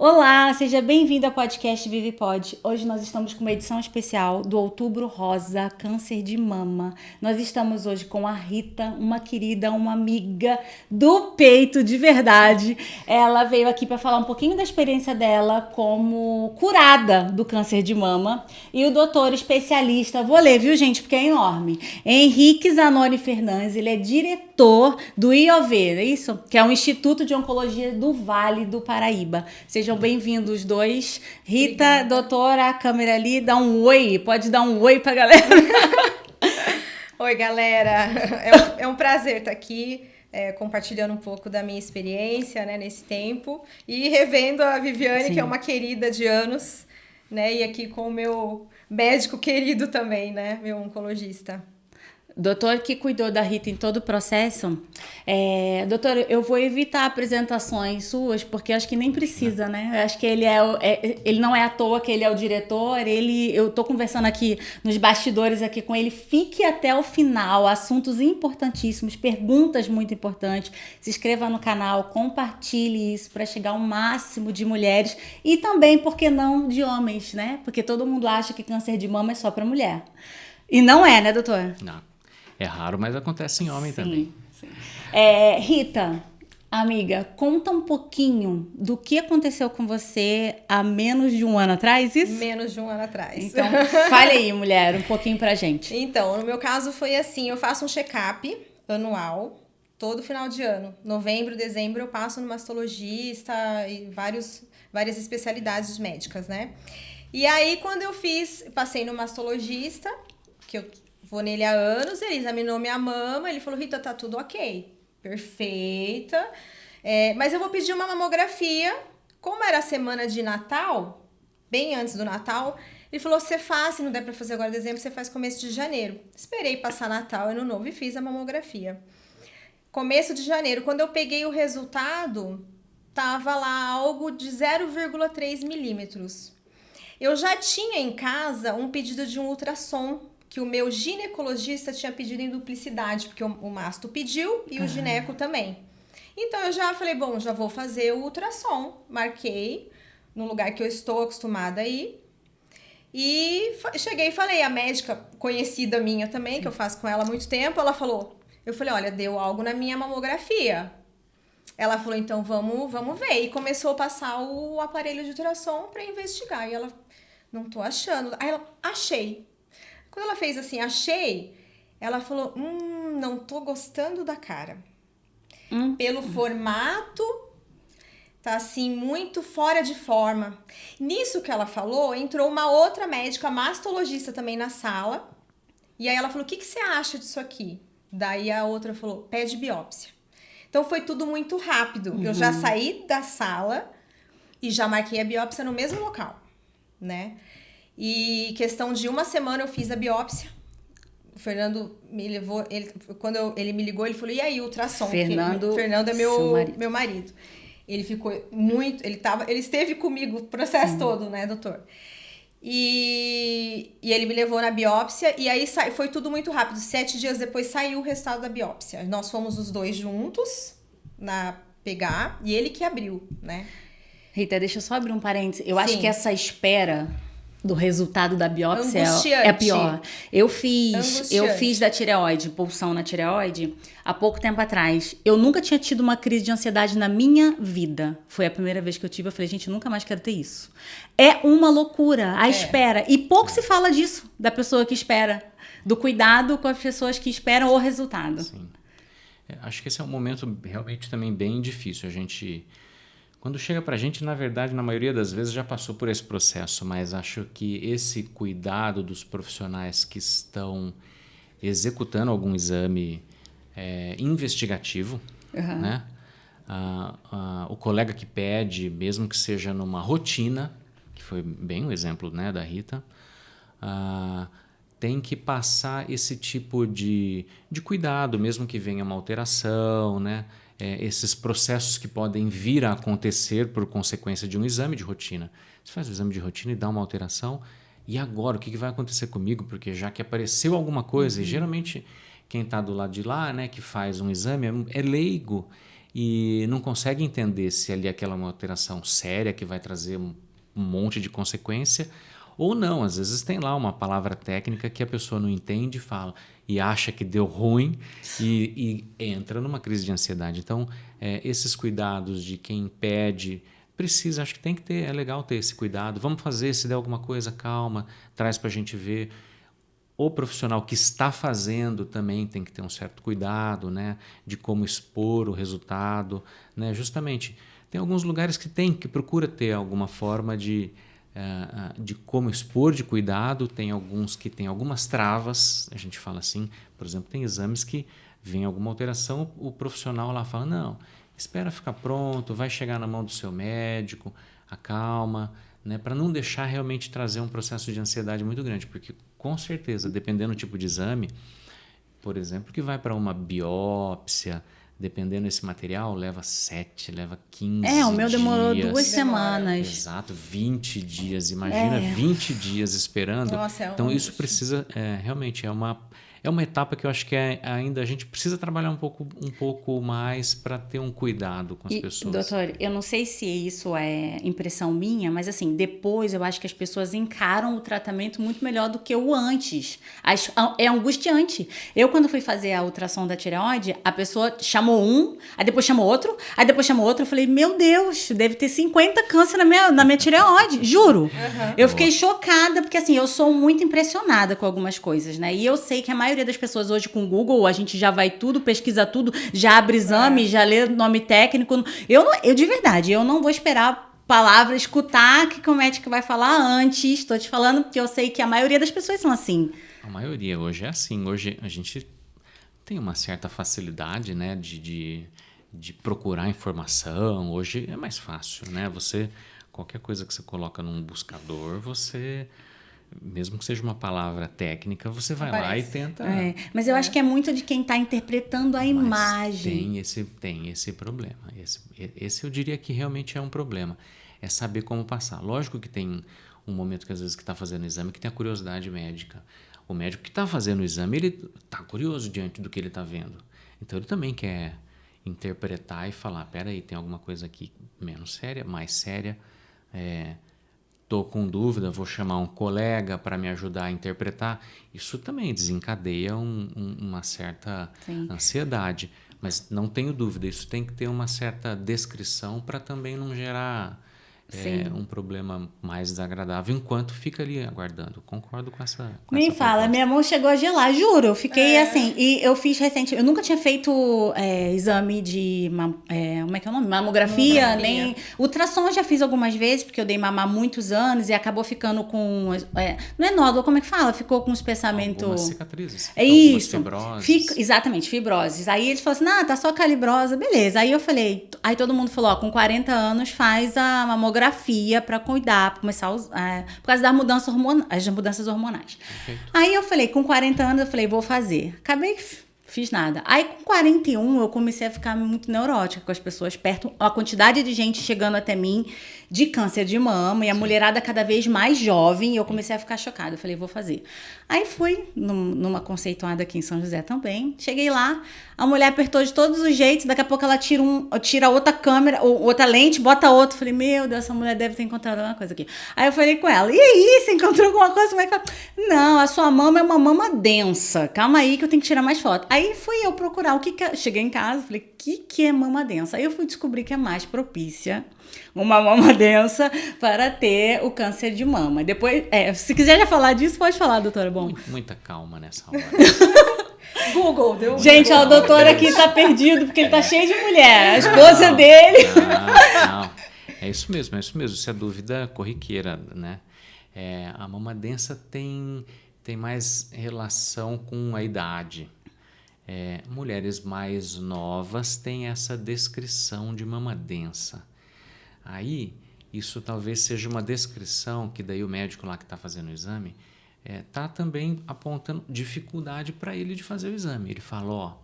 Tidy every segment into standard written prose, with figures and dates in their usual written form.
Olá, seja bem-vindo ao podcast VivePod. Hoje nós estamos com uma edição especial do Outubro Rosa, Câncer de Mama. Nós estamos hoje com a Rita, uma querida, uma amiga do peito de verdade. Ela veio aqui para falar um pouquinho da experiência dela como curada do câncer de mama. E o doutor especialista, vou ler, viu gente, porque é enorme, Henrique Zanoni Fernandes, ele é diretor do IOV, é isso? Que é um Instituto de Oncologia do Vale do Paraíba. Sejam bem-vindos os dois. Rita, obrigada. Doutora, a câmera ali, dá um oi. Pode dar um oi pra galera. Oi, galera. É um prazer estar aqui compartilhando um pouco da minha experiência, né, nesse tempo. E revendo a Viviane, Sim. que é uma querida de anos, né? E aqui com o meu médico querido também, né? Meu oncologista. Doutor que cuidou da Rita em todo o processo, doutor, eu vou evitar apresentações suas, porque acho que nem precisa, né? Eu acho que ele não é à toa que ele é o diretor, eu tô conversando aqui nos bastidores aqui com ele, fique até o final, assuntos importantíssimos, perguntas muito importantes, se inscreva no canal, compartilhe isso para chegar ao máximo de mulheres e também, por que não, de homens, né? Porque todo mundo acha que câncer de mama é só para mulher. E não é, né, doutor? Não. É raro, mas acontece em homem também. Sim. Rita, amiga, conta um pouquinho do que aconteceu com você há menos de um ano atrás, isso? Menos de um ano atrás. Então, fale aí, mulher, um pouquinho pra gente. Então, no meu caso foi assim, eu faço um check-up anual, todo final de ano. Novembro, dezembro, eu passo no mastologista e várias especialidades médicas, né? E aí, quando eu passei no mastologista, que eu vou nele há anos, ele examinou minha mama, ele falou, Rita, tá tudo ok, perfeita, mas eu vou pedir uma mamografia. Como era a semana de Natal, bem antes do Natal, ele falou, você faz, se não der pra fazer agora em dezembro, você faz começo de janeiro. Esperei passar Natal e Ano Novo e fiz a mamografia. Começo de janeiro, quando eu peguei o resultado, tava lá algo de 0,3 milímetros. Eu já tinha em casa um pedido de um ultrassom, que o meu ginecologista tinha pedido em duplicidade, porque o masto pediu e o gineco também. Então, eu já falei, bom, já vou fazer o ultrassom. Marquei no lugar que eu estou acostumada a ir. E cheguei e falei, a médica conhecida minha também, Sim. que eu faço com ela há muito tempo, ela falou, eu falei, olha, deu algo na minha mamografia. Ela falou, então vamos ver. E começou a passar o aparelho de ultrassom para investigar. E ela, não tô achando. Aí ela, achei. Quando ela fez assim, achei, ela falou, não tô gostando da cara. Pelo formato, tá assim, muito fora de forma. Nisso que ela falou, entrou uma outra médica, mastologista também na sala. E aí ela falou, o que você acha disso aqui? Daí a outra falou, pede biópsia. Então foi tudo muito rápido. Eu já saí da sala e já marquei a biópsia no mesmo local, né? E questão de uma semana eu fiz a biópsia. O Fernando me levou, quando ele me ligou, ele falou, e aí, ultrassom? Fernando é meu marido. Ele ficou muito, ele esteve comigo o processo Sim. todo, né, doutor? E ele me levou na biópsia, e aí foi tudo muito rápido. 7 dias depois saiu o resultado da biópsia. Nós fomos os dois juntos pegar, e ele que abriu, né? Rita, deixa eu só abrir um parênteses. Eu Sim. acho que essa espera do resultado da biópsia Angustiante. é pior. Eu fiz da tireoide, pulsão na tireoide, há pouco tempo atrás. Eu nunca tinha tido uma crise de ansiedade na minha vida. Foi a primeira vez que eu tive, eu falei, gente, nunca mais quero ter isso. É uma loucura, a espera. E pouco se fala disso, da pessoa que espera, do cuidado com as pessoas que esperam o resultado. Sim. Acho que esse é um momento realmente também bem difícil. Quando chega pra gente, na verdade, na maioria das vezes já passou por esse processo, mas acho que esse cuidado dos profissionais que estão executando algum exame investigativo, né? O colega que pede, mesmo que seja numa rotina, que foi bem o exemplo, né, da Rita, tem que passar esse tipo de cuidado, mesmo que venha uma alteração, né? Esses processos que podem vir a acontecer por consequência de um exame de rotina. Você faz o exame de rotina e dá uma alteração, e agora o que vai acontecer comigo? Porque já que apareceu alguma coisa, e geralmente quem está do lado de lá, né, que faz um exame, é leigo, e não consegue entender se ali aquela é uma alteração séria que vai trazer um monte de consequência ou não. Às vezes tem lá uma palavra técnica que a pessoa não entende e fala e acha que deu ruim e entra numa crise de ansiedade. Então, esses cuidados de quem pede precisa, acho que tem que ter, é legal ter esse cuidado. Vamos fazer, se der alguma coisa, calma, traz para a gente ver. O profissional que está fazendo também tem que ter um certo cuidado, né, de como expor o resultado, né, justamente. Tem alguns lugares que procura ter alguma forma de como expor, de cuidado. Tem alguns que tem algumas travas, a gente fala assim, por exemplo, tem exames que vem alguma alteração, o profissional lá fala, não, espera ficar pronto, vai chegar na mão do seu médico, acalma, né, para não deixar realmente trazer um processo de ansiedade muito grande, porque com certeza, dependendo do tipo de exame, por exemplo, que vai para uma biópsia, dependendo desse material, leva 7, leva 15 dias. O meu demorou 2 semanas. Exato, 20 dias. Imagina 20 dias esperando. Nossa, então, isso precisa, realmente, é uma etapa que eu acho que ainda a gente precisa trabalhar um pouco mais para ter um cuidado com as pessoas. Doutor, eu não sei se isso é impressão minha, mas assim, depois eu acho que as pessoas encaram o tratamento muito melhor do que o antes. É angustiante. Eu, quando fui fazer a ultrassom da tireoide, a pessoa chamou um, aí depois chamou outro, aí depois chamou outro. Eu falei, meu Deus, deve ter 50 câncer na minha tireoide, juro. Uhum. Eu fiquei chocada, porque assim, eu sou muito impressionada com algumas coisas, né? E eu sei que a maioria das pessoas hoje com o Google, a gente já vai tudo, pesquisa tudo, já abre exame, já lê nome técnico. Eu de verdade, eu não vou esperar palavra, escutar que o médico vai falar antes. Estou te falando porque eu sei que a maioria das pessoas são assim. A maioria hoje é assim. Hoje a gente tem uma certa facilidade, né, de procurar informação. Hoje é mais fácil, né? Qualquer coisa que você coloca num buscador, mesmo que seja uma palavra técnica, você vai lá e tenta... mas eu acho que é muito de quem está interpretando a imagem. Tem esse problema. Esse eu diria que realmente é um problema. É saber como passar. Lógico que tem um momento que às vezes que está fazendo o exame que tem a curiosidade médica. O médico que está fazendo o exame, ele está curioso diante do que ele está vendo. Então ele também quer interpretar e falar, peraí, tem alguma coisa aqui menos séria, mais séria, estou com dúvida, vou chamar um colega para me ajudar a interpretar. Isso também desencadeia uma certa ansiedade. Mas não tenho dúvida, isso tem que ter uma certa descrição para também não gerar um problema mais desagradável enquanto fica ali aguardando. Concordo com essa Nem fala, minha mão chegou a gelar, juro. Eu fiquei assim, e eu fiz recente, eu nunca tinha feito exame de, como é que é o nome? Mamografia, nem... Ultrassom eu já fiz algumas vezes, porque eu dei mamar há muitos anos e acabou ficando com, não é nódulo, como é que fala? Ficou com um espessamento... Algumas cicatrizes. Isso. Fibroses. Exatamente, fibroses. Aí eles falaram assim, tá só calibrosa, beleza. Aí eu falei, aí todo mundo falou, com 40 anos faz a mamografia para cuidar, para começar a usar, por causa das mudanças hormonais. Perfeito. Aí eu falei, com 40 anos, eu falei, vou fazer. Acabei, fiz nada. Aí com 41 eu comecei a ficar muito neurótica com as pessoas perto, a quantidade de gente chegando até mim de câncer de mama e a mulherada cada vez mais jovem, e eu comecei a ficar chocada. Eu falei, vou fazer. Aí fui numa conceituada aqui em São José também. Cheguei lá, a mulher apertou de todos os jeitos, daqui a pouco ela tira outra câmera, outra lente, bota outra. Falei, meu Deus, essa mulher deve ter encontrado alguma coisa aqui. Aí eu falei com ela, e aí, você encontrou alguma coisa? Como é que... Não, a sua mama é uma mama densa. Calma aí que eu tenho que tirar mais foto. Aí fui eu procurar o que cheguei em casa, falei, o que é mama densa? Aí eu fui descobrir que é mais propícia uma mama densa para ter o câncer de mama. Depois, se quiser já falar disso, pode falar, doutora. Bom. Muita calma nessa hora. Google, deu. Gente, o doutor aqui tá perdido porque ele tá cheio de mulher. A esposa dele. Não. É isso mesmo. Isso é dúvida corriqueira, né? A mama densa tem mais relação com a idade. Mulheres mais novas têm essa descrição de mama densa. Aí, isso talvez seja uma descrição que daí o médico lá que está fazendo o exame está também apontando dificuldade para ele de fazer o exame. Ele fala,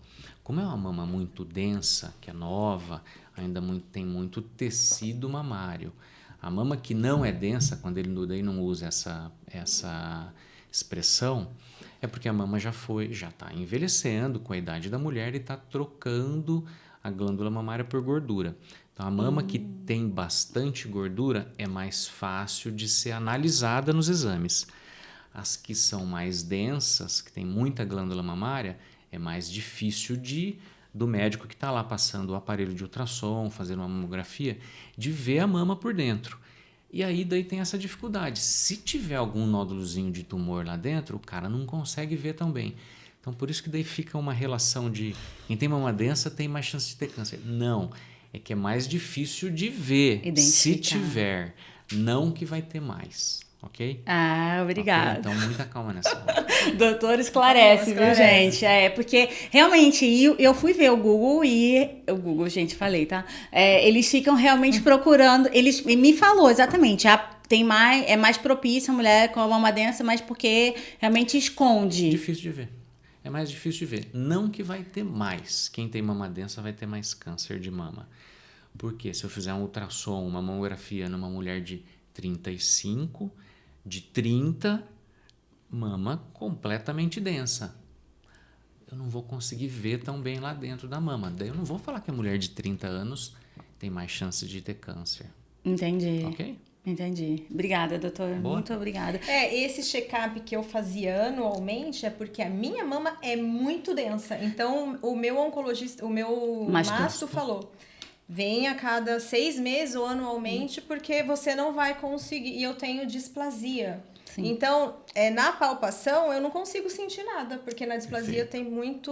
como é uma mama muito densa, que é nova, ainda tem muito tecido mamário. A mama que não é densa, quando ele daí não usa essa expressão, é porque a mama já está envelhecendo com a idade da mulher e está trocando a glândula mamária por gordura. Então, a mama que tem bastante gordura é mais fácil de ser analisada nos exames. As que são mais densas, que tem muita glândula mamária, é mais difícil do médico que está lá passando o aparelho de ultrassom, fazendo uma mamografia, de ver a mama por dentro. E aí daí tem essa dificuldade. Se tiver algum nódulozinho de tumor lá dentro, o cara não consegue ver tão bem. Então, por isso que daí fica uma relação de quem tem mama densa tem mais chance de ter câncer. Não, é que é mais difícil de ver. Identificar. Se tiver, não que vai ter mais, ok? Ah, obrigada. Okay? Então, muita calma nessa hora. Doutor esclarece, viu, gente? Porque realmente eu fui ver o Google o Google, gente, falei, tá? Eles ficam realmente procurando, me falou exatamente, é mais propícia a mulher com a mama densa, mas porque realmente esconde. Difícil de ver. É mais difícil de ver. Não que vai ter mais. Quem tem mama densa vai ter mais câncer de mama. Porque se eu fizer um ultrassom, uma mamografia numa mulher de 35, de 30, mama completamente densa, eu não vou conseguir ver tão bem lá dentro da mama. Daí eu não vou falar que a mulher de 30 anos tem mais chance de ter câncer. Entendi. Ok? Entendi. Obrigada, doutor. Boa. Muito obrigada. Esse check-up que eu fazia anualmente é porque a minha mama é muito densa. Então, o meu oncologista, o meu masto falou, vem a cada 6 meses ou anualmente, porque você não vai conseguir. E eu tenho displasia. Sim. Então, na palpação, eu não consigo sentir nada, porque na displasia tem muita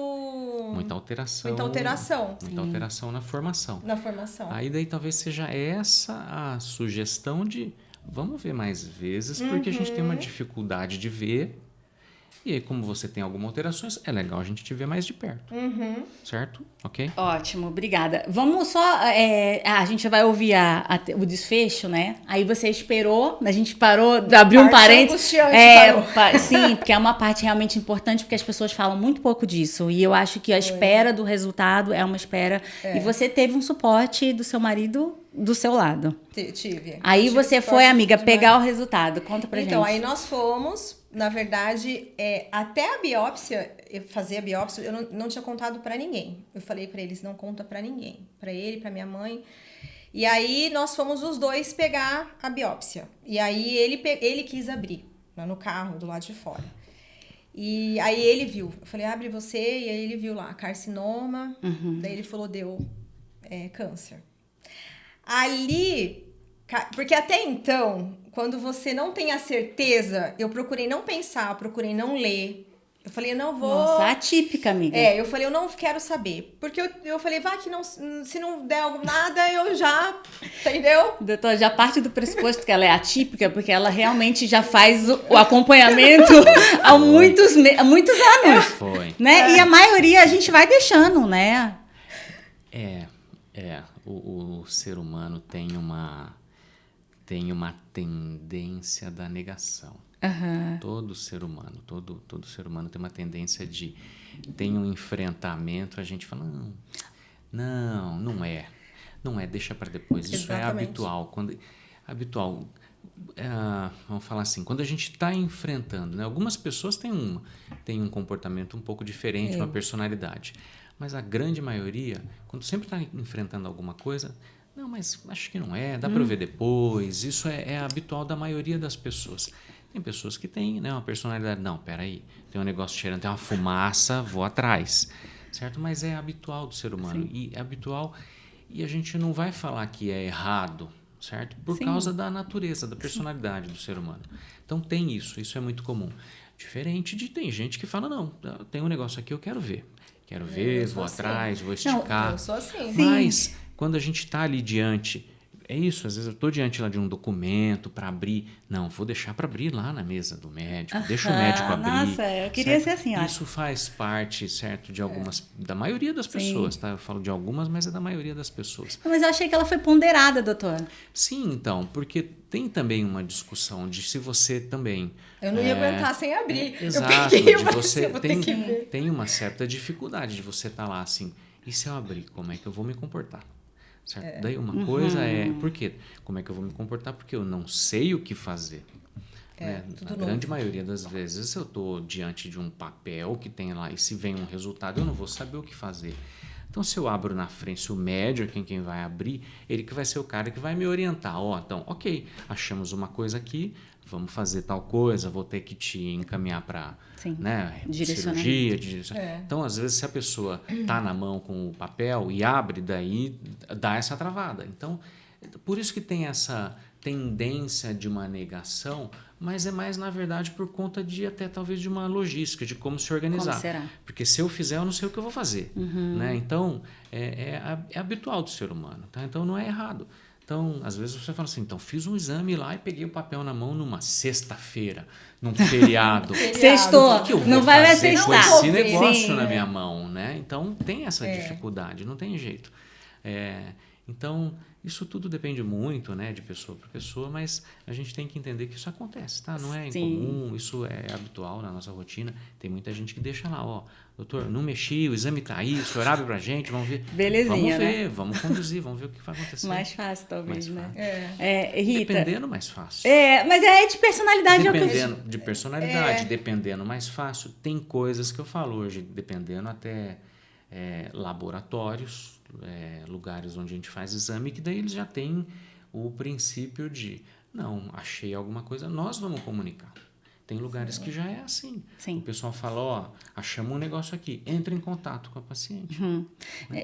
alteração. Muita alteração na formação. Aí daí talvez seja essa a sugestão de vamos ver mais vezes, porque a gente tem uma dificuldade de ver. E aí, como você tem algumas alterações, é legal a gente te ver mais de perto. Certo? Ok? Ótimo, obrigada. Vamos só... a gente vai ouvir o desfecho, né? Aí você esperou, a gente parou, abriu um parênteses. Sim, porque é uma parte realmente importante, porque as pessoas falam muito pouco disso. E eu acho que a espera do resultado é uma espera... E você teve um suporte do seu marido do seu lado. Tive. Aí você foi, amiga, pegar o resultado. Conta pra gente. Então, aí nós fomos... Na verdade, até a biópsia, fazer a biópsia, eu não tinha contado pra ninguém. Eu falei pra eles, não conta pra ninguém. Pra ele, pra minha mãe. E aí, nós fomos os dois pegar a biópsia. E aí, ele quis abrir, lá no carro, do lado de fora. E aí, ele viu. Eu falei, abre você. E aí, ele viu lá, carcinoma. Daí, ele falou, deu câncer. Ali... Porque até então, quando você não tem a certeza, eu procurei não pensar, eu procurei não ler. Eu falei, eu não vou... Nossa, atípica, amiga. Eu falei, eu não quero saber. Porque eu falei, vai que não, se não der nada, eu já... Entendeu? Doutor, já parte do pressuposto que ela é atípica, porque ela realmente já faz o acompanhamento há muitos anos. Foi. Né? E a maioria a gente vai deixando, né? O ser humano tem uma tendência da negação. Todo ser humano tem uma tendência de... Tem um enfrentamento, a gente fala, não é, deixa para depois. Isso Exatamente. É habitual. Vamos falar assim, quando a gente está enfrentando, né? Algumas pessoas têm um comportamento um pouco diferente, uma personalidade. Mas a grande maioria, quando sempre está enfrentando alguma coisa... Não, mas acho que não dá para ver depois. Isso é habitual da maioria das pessoas. Tem pessoas que têm, né, uma personalidade. Não, peraí, tem um negócio cheirando, tem uma fumaça, vou atrás. Certo? Mas é habitual do ser humano. Sim. E é habitual. E a gente não vai falar que é errado, certo? Por causa da natureza, da personalidade do ser humano. Então tem isso é muito comum. Diferente tem gente que fala, não, tem um negócio aqui, eu quero ver. Quero ver, vou atrás, vou esticar. Eu sou assim. Mas... Quando a gente está ali diante, é isso, às vezes eu estou diante lá de um documento para abrir. Não, vou deixar para abrir lá na mesa do médico, deixa o médico abrir. Nossa, eu queria ser assim, ó. Isso faz parte, certo, de algumas, da maioria das pessoas, tá? Eu falo de algumas, mas é da maioria das pessoas. Mas eu achei que ela foi ponderada, doutor. Sim, então, porque tem também uma discussão de se você também... Eu não ia aguentar sem abrir. Exato, eu peguei, de você tem uma certa dificuldade de você estar lá assim, e se eu abrir, como é que eu vou me comportar? Certo? Daí uma coisa por quê? Como é que eu vou me comportar? Porque eu não sei o que fazer. Né? A grande maioria das vezes, se eu estou diante de um papel que tem lá e se vem um resultado, eu não vou saber o que fazer. Então, se eu abro na frente, se o médico é quem vai abrir, ele que vai ser o cara que vai me orientar. Então, ok, achamos uma coisa aqui, vamos fazer tal coisa, vou ter que te encaminhar para cirurgia. Então, às vezes, se a pessoa está na mão com o papel e abre, daí dá essa travada. Então, por isso que tem essa tendência de uma negação, mas é mais, na verdade, por conta de até talvez de uma logística, de como se organizar. Como será? Porque se eu fizer, eu não sei o que eu vou fazer. Né? Então, é habitual do ser humano. Tá? Então, não é errado. Então, às vezes você fala assim, então fiz um exame lá e peguei o papel na mão numa sexta-feira, num feriado. Sextou, não vai mais sextar. Com esse negócio na minha mão, né? Então, tem essa dificuldade, não tem jeito. Então, isso tudo depende muito, né, de pessoa para pessoa, mas a gente tem que entender que isso acontece, tá? Não é incomum, isso é habitual na nossa rotina. Tem muita gente que deixa lá, doutor, não mexi, o exame tá aí, o senhor abre pra gente, vamos ver. Belezinha, vamos ver, né? Vamos conduzir, vamos ver o que vai acontecer. Mais fácil, talvez, mais né? fácil. Rita, dependendo, mais fácil. Mas é de personalidade. De personalidade, dependendo mais fácil. Tem coisas que eu falo hoje, dependendo até laboratórios, lugares onde a gente faz exame, que daí eles já têm o princípio de, não, achei alguma coisa, nós vamos comunicar. Tem lugares que já é assim. Sim. O pessoal fala, achamos um negócio aqui, entra em contato com a paciente.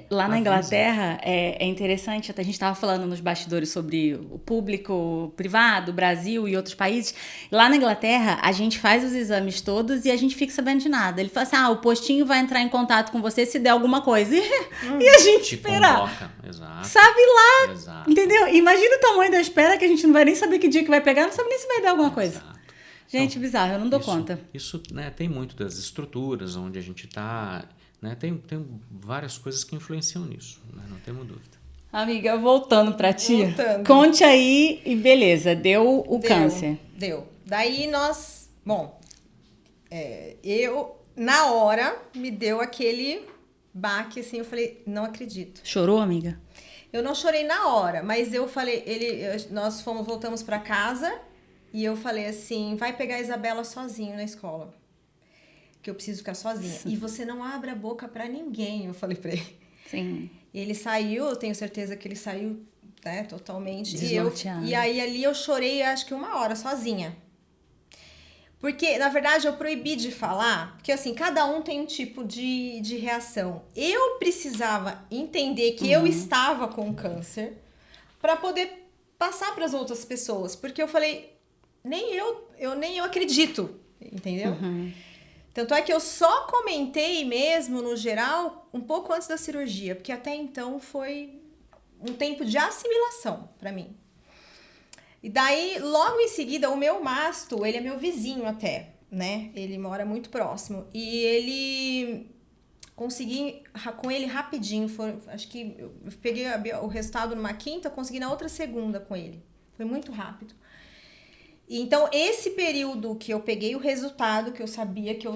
Lá na Inglaterra é interessante, até a gente estava falando nos bastidores sobre o público privado, Brasil e outros países. Lá na Inglaterra, a gente faz os exames todos e a gente fica sabendo de nada. Ele fala assim, o postinho vai entrar em contato com você se der alguma coisa. E a gente espera. Convoca. Exato. Sabe lá, Exato. entendeu? Imagina o tamanho da espera, que a gente não vai nem saber que dia que vai pegar, não sabe nem se vai dar alguma coisa. Exato. Gente, então, bizarro, eu não dou conta. Isso, né, tem muito das estruturas onde a gente está, né, tem várias coisas que influenciam nisso, né, não temos dúvida. Amiga, voltando para ti, conte aí e beleza, deu o câncer. Deu. Daí eu, na hora, me deu aquele baque, assim, eu falei, não acredito. Chorou, amiga? Eu não chorei na hora, mas eu falei, nós voltamos para casa. E eu falei assim, vai pegar a Isabela sozinho na escola. Que eu preciso ficar sozinha. Sim. E você não abre a boca pra ninguém, eu falei pra ele. Sim. Ele saiu, eu tenho certeza que ele saiu, né, totalmente. Desnorteado. E aí ali eu chorei, acho que 1 hora, sozinha. Porque, na verdade, eu proibi de falar, porque assim, cada um tem um tipo de reação. Eu precisava entender que eu estava com câncer pra poder passar pras outras pessoas. Porque eu falei... Nem eu acredito, entendeu? Tanto é que eu só comentei mesmo, no geral, um pouco antes da cirurgia, porque até então foi um tempo de assimilação para mim. E daí, logo em seguida, o meu mastro, ele é meu vizinho até, né? Ele mora muito próximo. E ele... Consegui com ele rapidinho, acho que eu peguei o resultado numa quinta, consegui na outra segunda com ele. Foi muito rápido. Então, esse período que eu peguei o resultado, que eu sabia que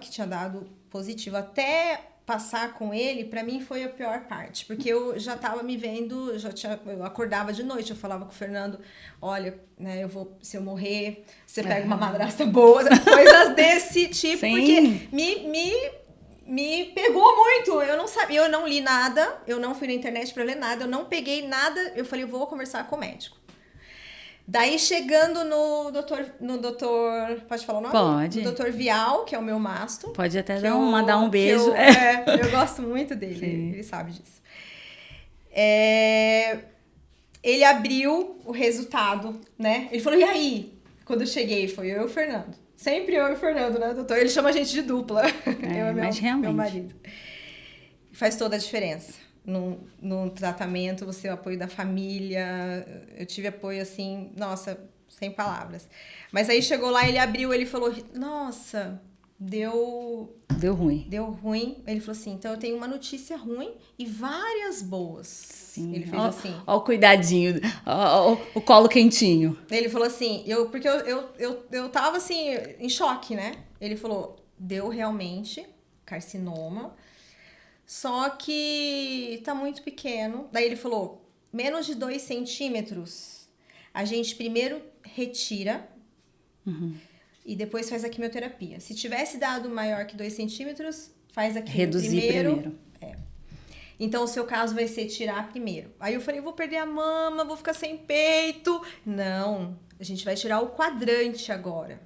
que tinha dado positivo, até passar com ele, pra mim foi a pior parte. Porque eu já tava me vendo, eu acordava de noite, eu falava com o Fernando, olha, né, se eu morrer, você pega uma madrasta boa, coisas desse tipo, Sim. Porque me pegou muito, eu não sabia, eu não li nada, eu não fui na internet pra ler nada, eu não peguei nada, eu falei, eu vou conversar com o médico. Daí, chegando no doutor... Pode falar o nome? Pode. No doutor Vial, que é o meu mastro. Pode até mandar um beijo. Eu gosto muito dele, ele sabe disso. Ele abriu o resultado, né? Ele falou, e aí? Quando eu cheguei, foi eu e o Fernando. Sempre eu e o Fernando, né, doutor? Ele chama a gente de dupla. Mas realmente. Meu marido. Faz toda a diferença. No tratamento, você tem o apoio da família. Eu tive apoio, assim, nossa, sem palavras. Mas aí chegou lá, ele abriu, ele falou, nossa, deu ruim. Deu ruim. Ele falou assim, então eu tenho uma notícia ruim e várias boas. Sim. Ele fez assim. Ó o cuidadinho, o colo quentinho. Ele falou assim, porque eu tava assim, em choque, né? Ele falou, deu realmente carcinoma. Só que tá muito pequeno. Daí ele falou, menos de 2 centímetros, a gente primeiro retira e depois faz a quimioterapia. Se tivesse dado maior que 2 centímetros, faz a quimio reduzir primeiro. Então, o seu caso vai ser tirar primeiro. Aí eu falei, eu vou perder a mama, vou ficar sem peito. Não, a gente vai tirar o quadrante agora.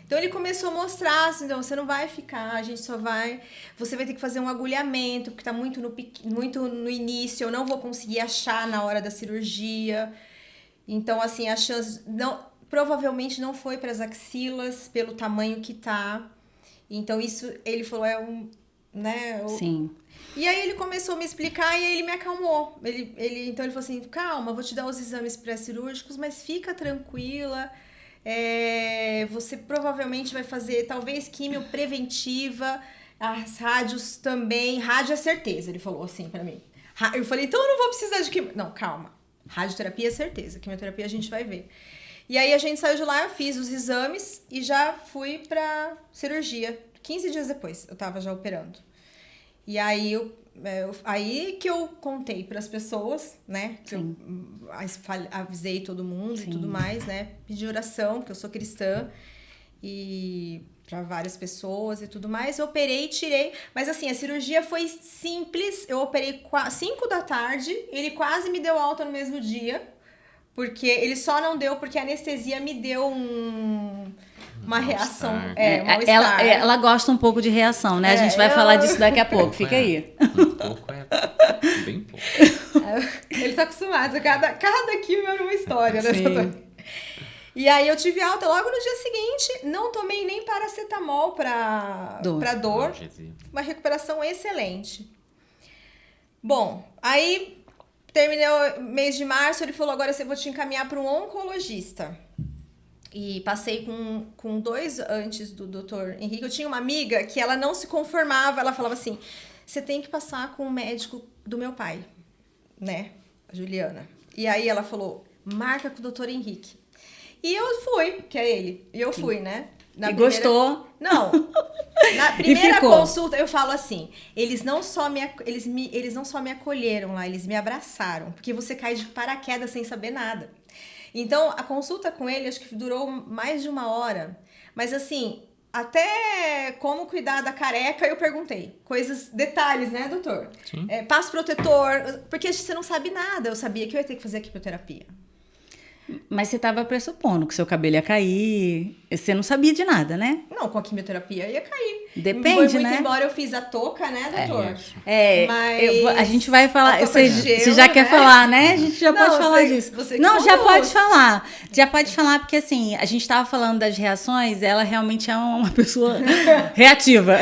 Então, ele começou a mostrar, assim, então, você não vai ficar, a gente só vai... Você vai ter que fazer um agulhamento, porque tá muito no início, eu não vou conseguir achar na hora da cirurgia. Então, assim, a chance... provavelmente não foi para as axilas, pelo tamanho que tá. Então, isso, ele falou, né? Sim. E aí ele começou a me explicar e aí ele me acalmou. Então ele falou assim, calma, vou te dar os exames pré-cirúrgicos, mas fica tranquila. Você provavelmente vai fazer, talvez, químio preventiva, as rádios também. Rádio é certeza, ele falou assim pra mim. Eu falei, então eu não vou precisar de químio. Não, calma. Radioterapia é certeza, quimioterapia a gente vai ver. E aí a gente saiu de lá, eu fiz os exames e já fui pra cirurgia. 15 dias depois, eu tava já operando. E aí, aí que eu contei para as pessoas, né? Que eu avisei todo mundo e tudo mais, né? Pedi oração, porque eu sou cristã. E para várias pessoas e tudo mais. Eu operei, tirei. Mas assim, a cirurgia foi simples. Eu operei 5 da tarde. Ele quase me deu alta no mesmo dia. Porque ele só não deu porque a anestesia me deu uma reação. Mal-estar. Ela gosta um pouco de reação, né? A gente vai falar disso daqui a pouco. Fica aí. Um pouco bem pouco. Ele tá acostumado. Cada quimio era uma história, né? Sim. E aí eu tive alta logo no dia seguinte. Não tomei nem paracetamol pra dor. Uma recuperação excelente. Bom, aí... Terminei o mês de março, ele falou, agora eu vou te encaminhar para um oncologista. E passei com 2 antes do Dr. Henrique. Eu tinha uma amiga que ela não se conformava, ela falava assim, você tem que passar com o médico do meu pai, né, a Juliana. E aí ela falou, marca com o Dr. Henrique. E eu fui, que é ele, e eu fui, né. Gostou? Não. Na primeira consulta, eu falo assim, eles não só me acolheram lá, eles me abraçaram, porque você cai de paraquedas sem saber nada. Então, a consulta com ele, acho que durou mais de 1 hora. Mas assim, até como cuidar da careca, eu perguntei. Detalhes, né, doutor? Sim. Passo protetor, porque você não sabe nada. Eu sabia que eu ia ter que fazer a quimioterapia. Mas você estava pressupondo que seu cabelo ia cair. Você não sabia de nada, né? Não, com a quimioterapia ia cair. Depende, muito né? Embora eu fiz a touca, né, doutor? Mas a gente vai falar. Você gelo, já quer né? falar, né? A gente já pode falar disso. Não, já pode conduz. falar. Já pode falar, porque assim, a gente estava falando das reações, ela realmente é uma pessoa reativa.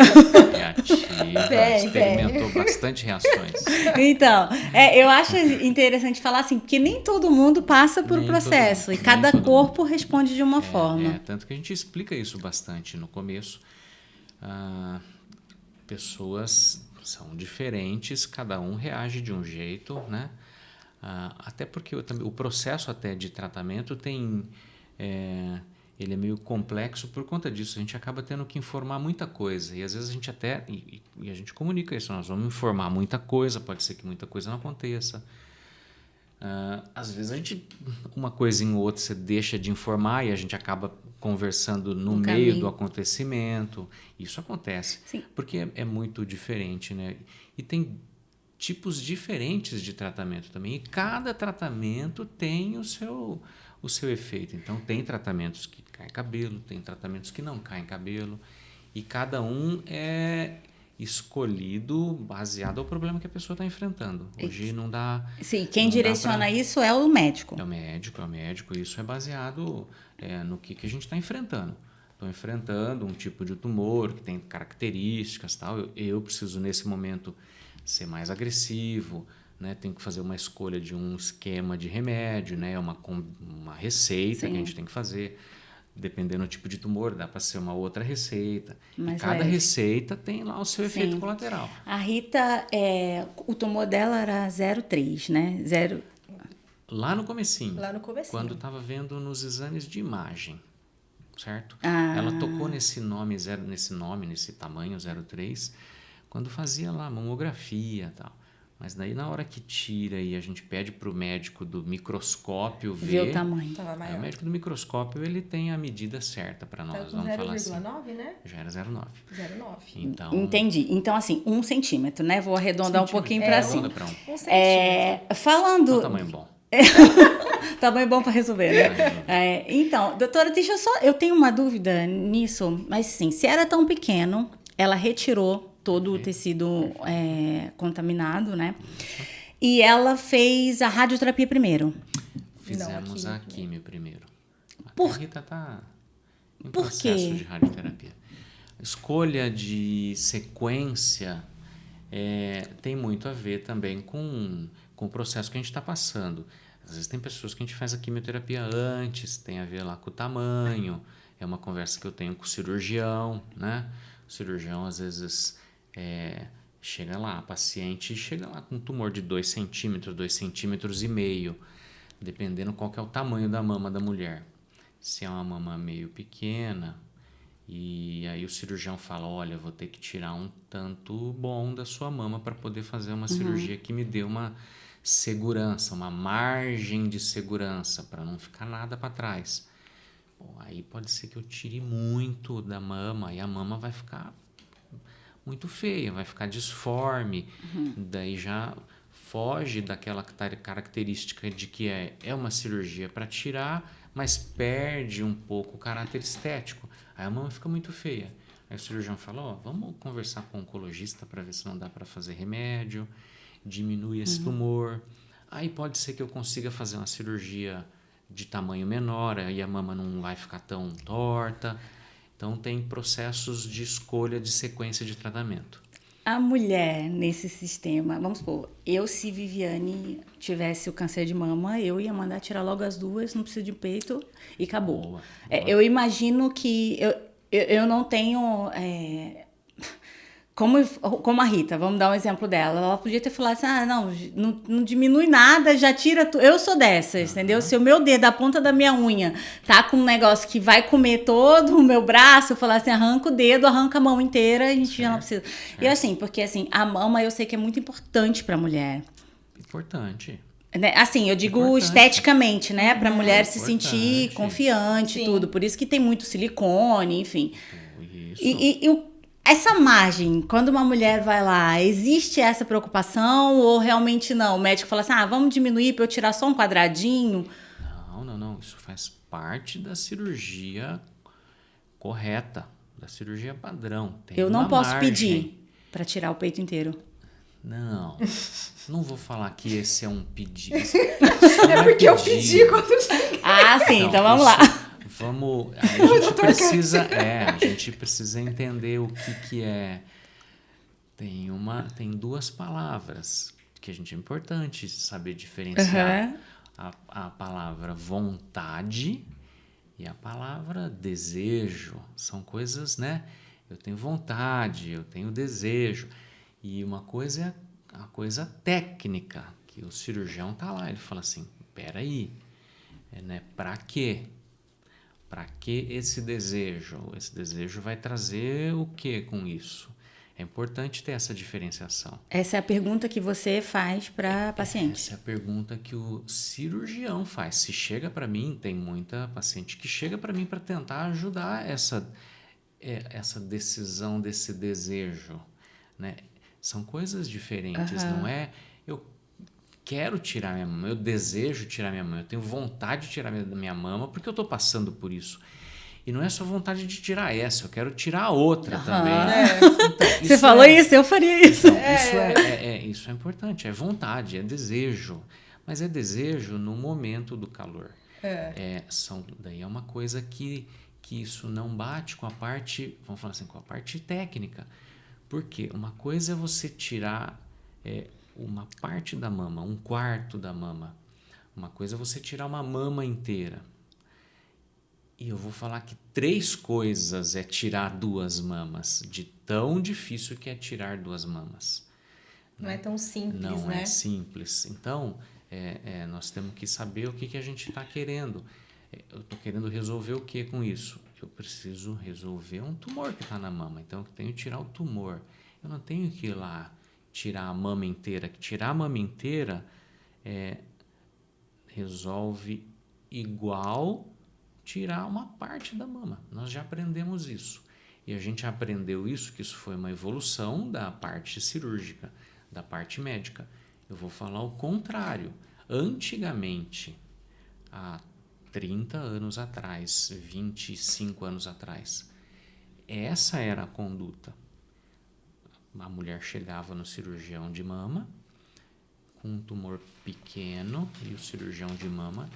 Experimentou bastante reações. Então, eu acho interessante falar assim, porque nem todo mundo passa por um processo e cada corpo responde de uma forma. Tanto que a gente explica isso bastante no começo. Pessoas são diferentes, cada um reage de um jeito, né? Até porque o processo até de tratamento ele é meio complexo por conta disso. A gente acaba tendo que informar muita coisa e às vezes a gente e a gente comunica isso. Nós vamos informar muita coisa, pode ser que muita coisa não aconteça. Às vezes uma coisinha ou outra você deixa de informar e a gente acaba conversando no meio do acontecimento. Isso acontece. Sim. Porque é muito diferente, né? E tem tipos diferentes de tratamento também. E cada tratamento tem o seu efeito. Então, tem tratamentos que caem cabelo, tem tratamentos que não caem cabelo. E cada um é escolhido baseado no problema que a pessoa está enfrentando. Hoje não dá... Sim, quem direciona isso é o médico. É o médico. Isso é baseado no que a gente está enfrentando. Estou enfrentando um tipo de tumor que tem características, tal. Eu preciso, nesse momento, ser mais agressivo, né? Tenho que fazer uma escolha de um esquema de remédio, né? Uma receita que a gente tem que fazer. Dependendo do tipo de tumor, dá para ser uma outra receita. E cada receita tem lá o seu efeito colateral. A Rita, o tumor dela era 0,3, né? Lá no comecinho. Quando estava vendo nos exames de imagem, certo? Ela tocou nesse tamanho 0,3, quando fazia lá mamografia e tal. Mas daí na hora que tira e a gente pede para o médico do microscópio Vê ver... o tamanho. Tava Aí maior. o médico do microscópio, ele tem a medida certa para Tá nós, com vamos falar assim. 0,9, né? Já era 0,9. 0,9. Então, Entendi. Então, assim, 1 centímetro, né? Vou arredondar um pouquinho para arredonda cima. pra 1. 1 centímetro. É um Falando... tamanho bom. Tamanho bom para resolver, né? Então, doutora, eu tenho uma dúvida nisso, mas sim, se era tão pequeno, ela retirou todo o tecido contaminado, né? E ela fez a radioterapia primeiro. Fizemos Não, a químio primeiro. Por- A Rita tá em Por processo quê? de radioterapia. Escolha de sequência tem muito a ver também com o processo que a gente está passando. Às vezes tem pessoas que a gente faz a quimioterapia antes, tem a ver lá com o tamanho, é uma conversa que eu tenho com o cirurgião, né? O cirurgião às vezes chega lá, a paciente chega lá com um tumor de 2 centímetros, 2,5 centímetros, dependendo qual que é o tamanho da mama da mulher. Se é uma mama meio pequena, e aí o cirurgião fala, olha, eu vou ter que tirar um tanto bom da sua mama para poder fazer uma cirurgia que me dê uma segurança, uma margem de segurança, para não ficar nada para trás. Bom, aí pode ser que eu tire muito da mama e a mama vai ficar muito feia, vai ficar disforme, daí já foge daquela característica de que é uma cirurgia para tirar, mas perde um pouco o caráter estético. Aí a mama fica muito feia. Aí o cirurgião fala, vamos conversar com o oncologista para ver se não dá para fazer remédio, diminui esse tumor. Aí pode ser que eu consiga fazer uma cirurgia de tamanho menor, aí a mama não vai ficar tão torta. Então tem processos de escolha de sequência de tratamento. A mulher nesse sistema, vamos supor, se Viviane tivesse o câncer de mama, eu ia mandar tirar logo as duas, não precisa de peito e acabou. Boa. Eu imagino que eu não tenho... Como a Rita, vamos dar um exemplo dela. Ela podia ter falado assim, não diminui nada, já tira tudo. Eu sou dessas, entendeu? Se o meu dedo, a ponta da minha unha, tá com um negócio que vai comer todo o meu braço, eu falar assim, arranca o dedo, arranca a mão inteira, a gente já não precisa. E assim, porque assim, a mama eu sei que é muito importante pra mulher. Importante. Né? Assim, eu digo Importante. esteticamente, né? Pra mulher se Importante. sentir confiante, Sim. tudo. Por isso que tem muito silicone, enfim. Isso. Essa margem, quando uma mulher vai lá, existe essa preocupação ou realmente não? O médico fala assim, vamos diminuir para eu tirar só um quadradinho? Não. Isso faz parte da cirurgia correta, da cirurgia padrão. Tem Eu não uma posso margem. pedir para tirar o peito inteiro. Não vou falar que esse é um pedido. É porque eu pedi quando Sim, Não, então vamos lá. A gente precisa entender o que é. Tem 2 palavras que a gente é importante saber diferenciar. A palavra vontade e a palavra desejo. São coisas, né? Eu tenho vontade, eu tenho desejo. E uma coisa é a coisa técnica, que o cirurgião tá lá, ele fala assim, peraí, né? Pra quê? Para que esse desejo? Esse desejo vai trazer o que com isso? É importante ter essa diferenciação. Essa é a pergunta que você faz para paciente. Essa é a pergunta que o cirurgião faz. Se chega para mim, tem muita paciente que chega para mim para tentar ajudar essa decisão desse desejo, né? São coisas diferentes, não é? Eu quero tirar minha mama, eu desejo tirar minha mama, eu tenho vontade de tirar minha mama porque eu estou passando por isso. E não é só vontade de tirar essa, eu quero tirar a outra também. Então, Você falou isso, eu faria isso. Então, isso é importante, é vontade, é desejo. Mas é desejo no momento do calor. Daí é uma coisa que isso não bate com a parte, vamos falar assim, com a parte técnica. Porque uma coisa é você tirar uma parte da mama, 1/4 da mama. Uma coisa é você tirar uma mama inteira. E eu vou falar que 3 coisas é tirar 2 mamas, de tão difícil que é tirar 2 mamas. Não é tão simples, né? Não é simples. Então, nós temos que saber o que a gente está querendo. Eu estou querendo resolver o que com isso? Eu preciso resolver um tumor que está na mama. Então, eu tenho que tirar o tumor. Eu não tenho que ir lá tirar a mama inteira. Tirar a mama inteira resolve igual tirar uma parte da mama. Nós já aprendemos isso. E a gente aprendeu isso, que isso foi uma evolução da parte cirúrgica, da parte médica. Eu vou falar o contrário. Antigamente, há 30 anos atrás, 25 anos atrás, essa era a conduta. A mulher chegava no cirurgião de mama com um tumor pequeno e o cirurgião de mama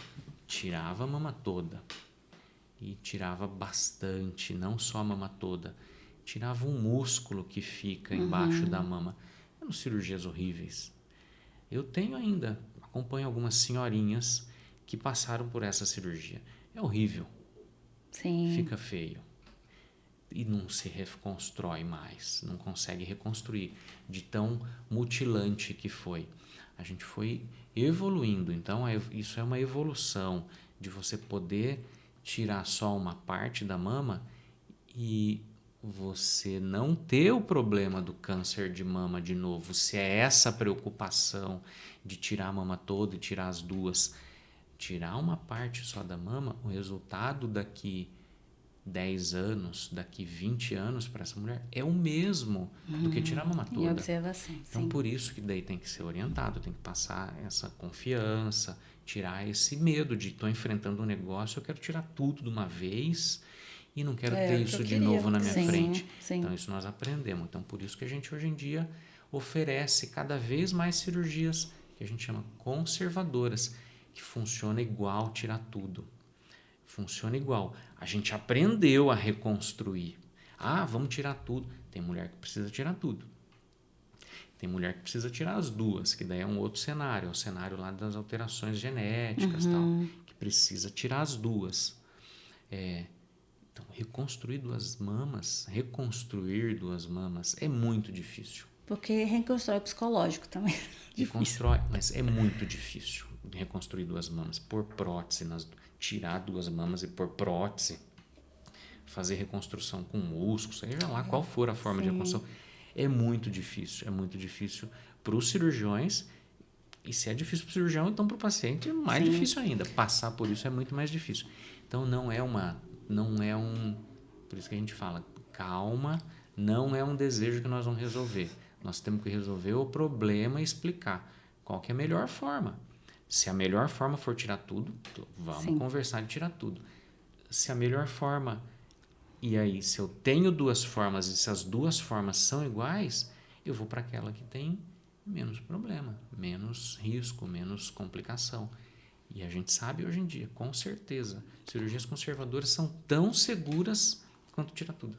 tirava a mama toda. E tirava bastante, não só a mama toda. Tirava um músculo que fica embaixo da mama. Eram cirurgias horríveis. Eu tenho ainda, acompanho algumas senhorinhas que passaram por essa cirurgia. É horrível. Sim. Fica feio. E não se reconstrói mais. Não consegue reconstruir de tão mutilante que foi. A gente foi evoluindo. Então, isso é uma evolução de você poder tirar só uma parte da mama e você não ter o problema do câncer de mama de novo. Se é essa a preocupação de tirar a mama toda e tirar as duas, tirar uma parte só da mama, o resultado daqui 10 anos, daqui 20 anos para essa mulher é o mesmo do que tirar a mama toda. E observação, então, por isso que daí tem que ser orientado, tem que passar essa confiança, tirar esse medo de estou enfrentando um negócio, eu quero tirar tudo de uma vez e não quero ter isso de novo na minha frente. Sim. Então, isso nós aprendemos. Então, por isso que a gente hoje em dia oferece cada vez mais cirurgias que a gente chama conservadoras, que funciona igual tirar tudo. Funciona igual. A gente aprendeu a reconstruir. Vamos tirar tudo. Tem mulher que precisa tirar tudo. Tem mulher que precisa tirar as duas, que daí é um outro cenário. É o cenário lá das alterações genéticas, tal, que precisa tirar as duas. Então, reconstruir duas mamas é muito difícil. Porque reconstrói o psicológico também. Reconstrói, mas é muito difícil reconstruir duas mamas. Por prótese, tirar duas mamas e por prótese, fazer reconstrução com músculo, seja lá qual for a forma de reconstrução. É muito difícil para os cirurgiões, e se é difícil para o cirurgião, então para o paciente é mais difícil ainda. Passar por isso é muito mais difícil. Então por isso que a gente fala, calma, não é um desejo que nós vamos resolver. Nós temos que resolver o problema e explicar qual que é a melhor forma. Se a melhor forma for tirar tudo, vamos conversar de tirar tudo. Se a melhor forma... E aí, se eu tenho duas formas e se as duas formas são iguais, eu vou para aquela que tem menos problema, menos risco, menos complicação. E a gente sabe hoje em dia, com certeza, cirurgias conservadoras são tão seguras quanto tirar tudo.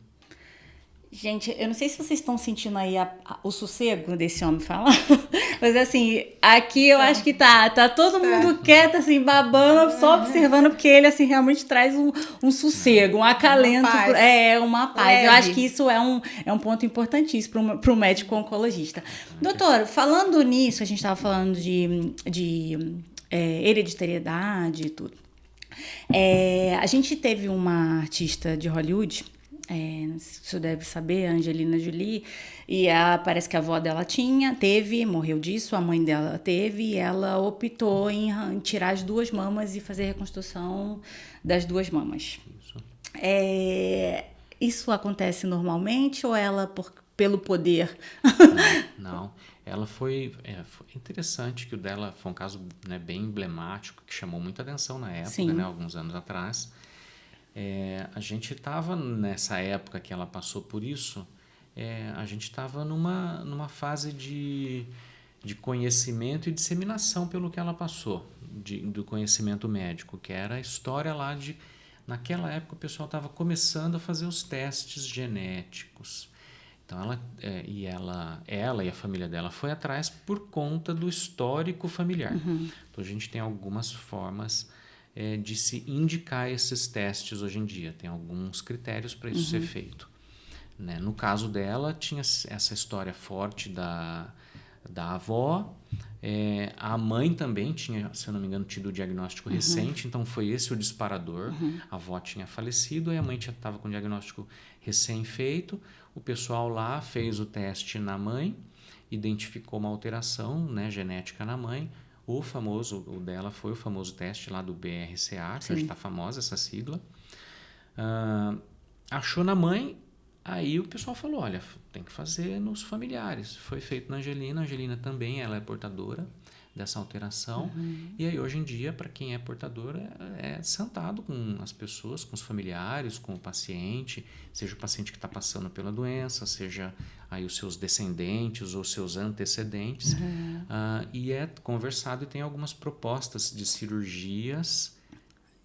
Gente, eu não sei se vocês estão sentindo aí o sossego desse homem falar, mas assim, aqui eu acho que tá todo mundo quieto, assim, babando, só observando, porque ele, assim, realmente traz um sossego, um acalento, uma paz. Leve. Eu acho que isso é um ponto importantíssimo para o médico oncologista. Doutor, falando nisso, a gente estava falando de hereditariedade e tudo. A gente teve uma artista de Hollywood, você deve saber, a Angelina Jolie, e parece que a avó dela morreu disso, a mãe dela teve, e ela optou em tirar as duas mamas e fazer a reconstrução das duas mamas. Isso acontece normalmente ou ela pelo poder? Não. Ela foi interessante que o dela foi um caso, né, bem emblemático, que chamou muita atenção na época, né, alguns anos atrás. A gente estava nessa época que ela passou por isso, a gente estava numa fase de conhecimento e disseminação pelo que ela passou, do conhecimento médico, que era a história lá naquela época o pessoal estava começando a fazer os testes genéticos. Então ela e a família dela foi atrás por conta do histórico familiar. Então a gente tem algumas formas de se indicar esses testes hoje em dia. Tem alguns critérios para isso ser feito. Né? No caso dela, tinha essa história forte da avó. A mãe também tinha, se eu não me engano, tido o diagnóstico recente, então foi esse o disparador. A avó tinha falecido e a mãe estava com o diagnóstico recém-feito. O pessoal lá fez o teste na mãe identificou uma alteração, né, genética na mãe. O dela foi o famoso teste lá do BRCA, que hoje está famosa essa sigla. Achou na mãe, aí o pessoal falou, olha, tem que fazer nos familiares. Foi feito na Angelina, a Angelina também ela é portadora dessa alteração. E aí hoje em dia, para quem é portador, é sentado com as pessoas, com os familiares, com o paciente, seja o paciente que está passando pela doença, seja aí os seus descendentes ou seus antecedentes, e é conversado e tem algumas propostas de cirurgias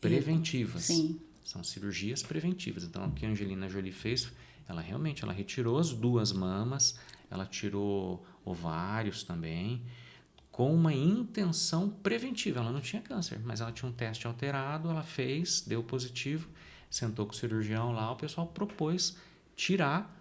preventivas. Sim. São cirurgias preventivas. Então, o que a Angelina Jolie fez, ela retirou as 2 mamas, ela tirou ovários também, com uma intenção preventiva. Ela não tinha câncer, mas ela tinha um teste alterado, ela fez, deu positivo, sentou com o cirurgião lá, o pessoal propôs tirar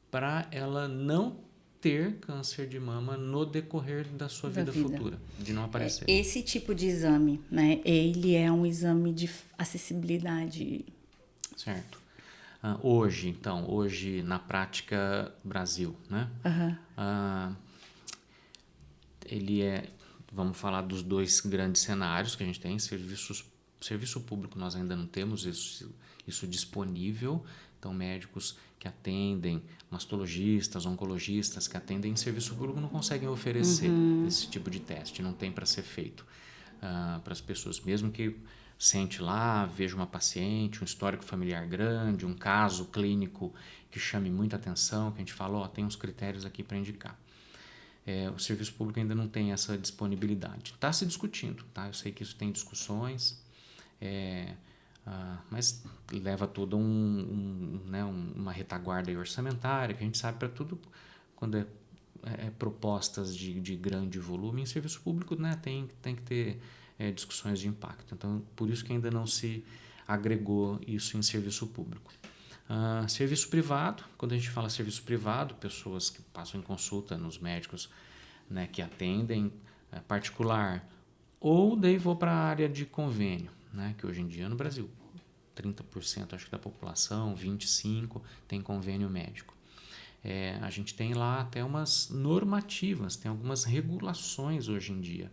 para ela não ter câncer de mama no decorrer da sua vida futura, de não aparecer. Esse tipo de exame, né, ele é um exame de acessibilidade. Certo. Hoje na prática Brasil, né? Ele vamos falar dos 2 grandes cenários que a gente tem. Serviço público nós ainda não temos isso disponível. Então, médicos que atendem, mastologistas, oncologistas que atendem em serviço público não conseguem oferecer esse tipo de teste. Não tem para ser feito para as pessoas. Mesmo que sente lá, veja uma paciente, um histórico familiar grande, um caso clínico que chame muita atenção, que a gente fala, tem uns critérios aqui para indicar. O serviço público ainda não tem essa disponibilidade. Está se discutindo, tá? Eu sei que isso tem discussões, mas leva toda uma retaguarda aí orçamentária, que a gente sabe para tudo, quando propostas de grande volume, em serviço público, né, tem que ter discussões de impacto. Então, por isso que ainda não se agregou isso em serviço público. Serviço privado, quando a gente fala serviço privado, pessoas que passam em consulta nos médicos, né, que atendem particular, ou daí vou para a área de convênio, né, que hoje em dia no Brasil 30% acho que da população, 25% tem convênio médico. A gente tem lá até umas normativas, tem algumas regulações hoje em dia.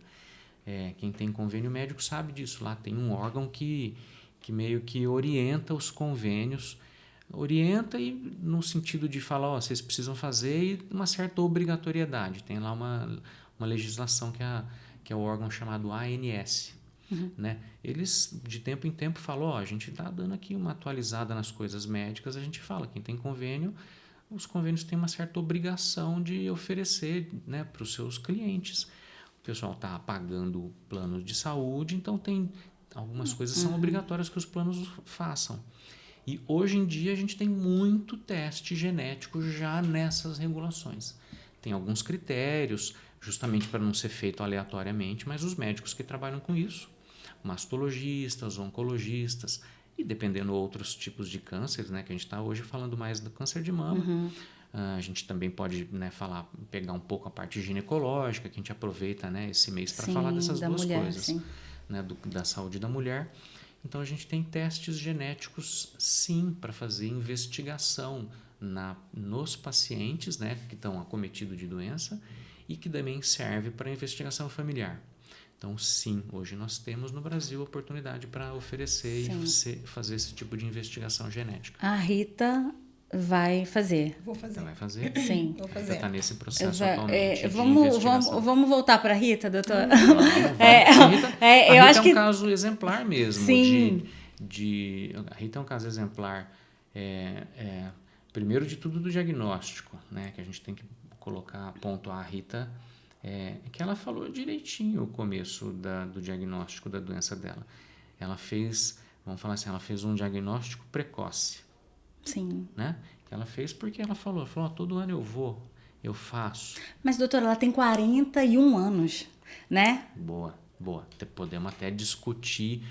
Quem tem convênio médico sabe disso, lá tem um órgão que meio que orienta os convênios, orienta e no sentido de falar, vocês precisam fazer, e uma certa obrigatoriedade. Tem lá uma legislação que é o órgão chamado ANS. Né? Eles de tempo em tempo falam, a gente está dando aqui uma atualizada nas coisas médicas, a gente fala, quem tem convênio, os convênios têm uma certa obrigação de oferecer, né, para os seus clientes. O pessoal está pagando planos de saúde, então tem algumas coisas são obrigatórias que os planos façam. E hoje em dia a gente tem muito teste genético já nessas regulações. Tem alguns critérios, justamente para não ser feito aleatoriamente, mas os médicos que trabalham com isso, mastologistas, oncologistas, e dependendo outros tipos de cânceres, né, que a gente está hoje falando mais do câncer de mama. A gente também pode, né, pegar um pouco a parte ginecológica, que a gente aproveita, né, esse mês para falar dessas duas coisas, né, da saúde da mulher. Então, a gente tem testes genéticos, sim, para fazer investigação nos pacientes, né, que estão acometidos de doença e que também serve para investigação familiar. Então, sim, hoje nós temos no Brasil a oportunidade para oferecer e fazer esse tipo de investigação genética. A Rita vai fazer. Vou fazer. Então, vai fazer? Sim. Vou fazer. Já está nesse processo atualmente vamos voltar para a Rita, doutora? Eu acho que é um caso exemplar mesmo. Sim. A Rita é um caso exemplar, primeiro de tudo, do diagnóstico, né? Que a gente tem que pontuar a Rita, que ela falou direitinho o começo do diagnóstico da doença dela. Ela fez, vamos falar assim, ela fez um diagnóstico precoce. Sim. Né? Ela fez porque ela falou, todo ano eu faço. Mas, doutora, ela tem 41 anos, né? Boa. Podemos até discutir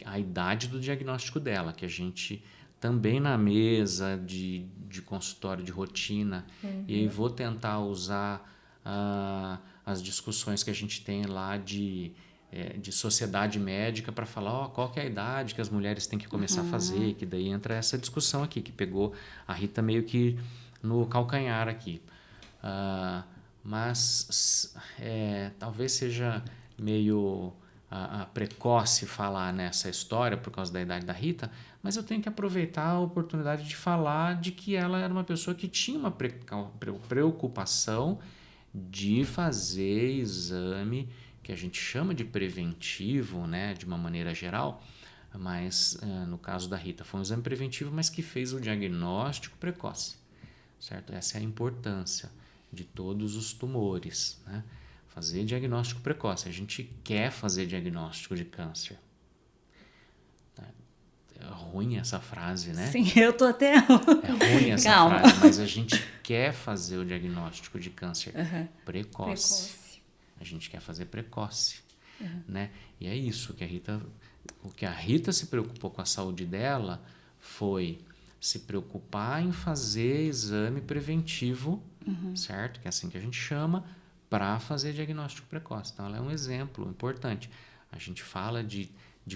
a idade do diagnóstico dela, que a gente também na mesa de consultório de rotina, e aí vou tentar usar as discussões que a gente tem lá de sociedade médica para falar qual que é a idade que as mulheres têm que começar a fazer, que daí entra essa discussão aqui, que pegou a Rita meio que no calcanhar aqui. mas talvez seja meio precoce falar nessa história por causa da idade da Rita, mas eu tenho que aproveitar a oportunidade de falar de que ela era uma pessoa que tinha uma preocupação de fazer exame que a gente chama de preventivo, né, de uma maneira geral, mas no caso da Rita foi um exame preventivo, mas que fez o diagnóstico precoce, certo? Essa é a importância de todos os tumores, né? Fazer diagnóstico precoce. A gente quer fazer diagnóstico de câncer. É ruim essa frase, né? Sim, eu tô até... É ruim essa Calma. frase, mas a gente quer fazer o diagnóstico de câncer precoce. A gente quer fazer precoce, né? E é isso que o que a Rita se preocupou com a saúde dela foi se preocupar em fazer exame preventivo, certo? Que é assim que a gente chama, para fazer diagnóstico precoce. Então, ela é um exemplo importante. A gente fala de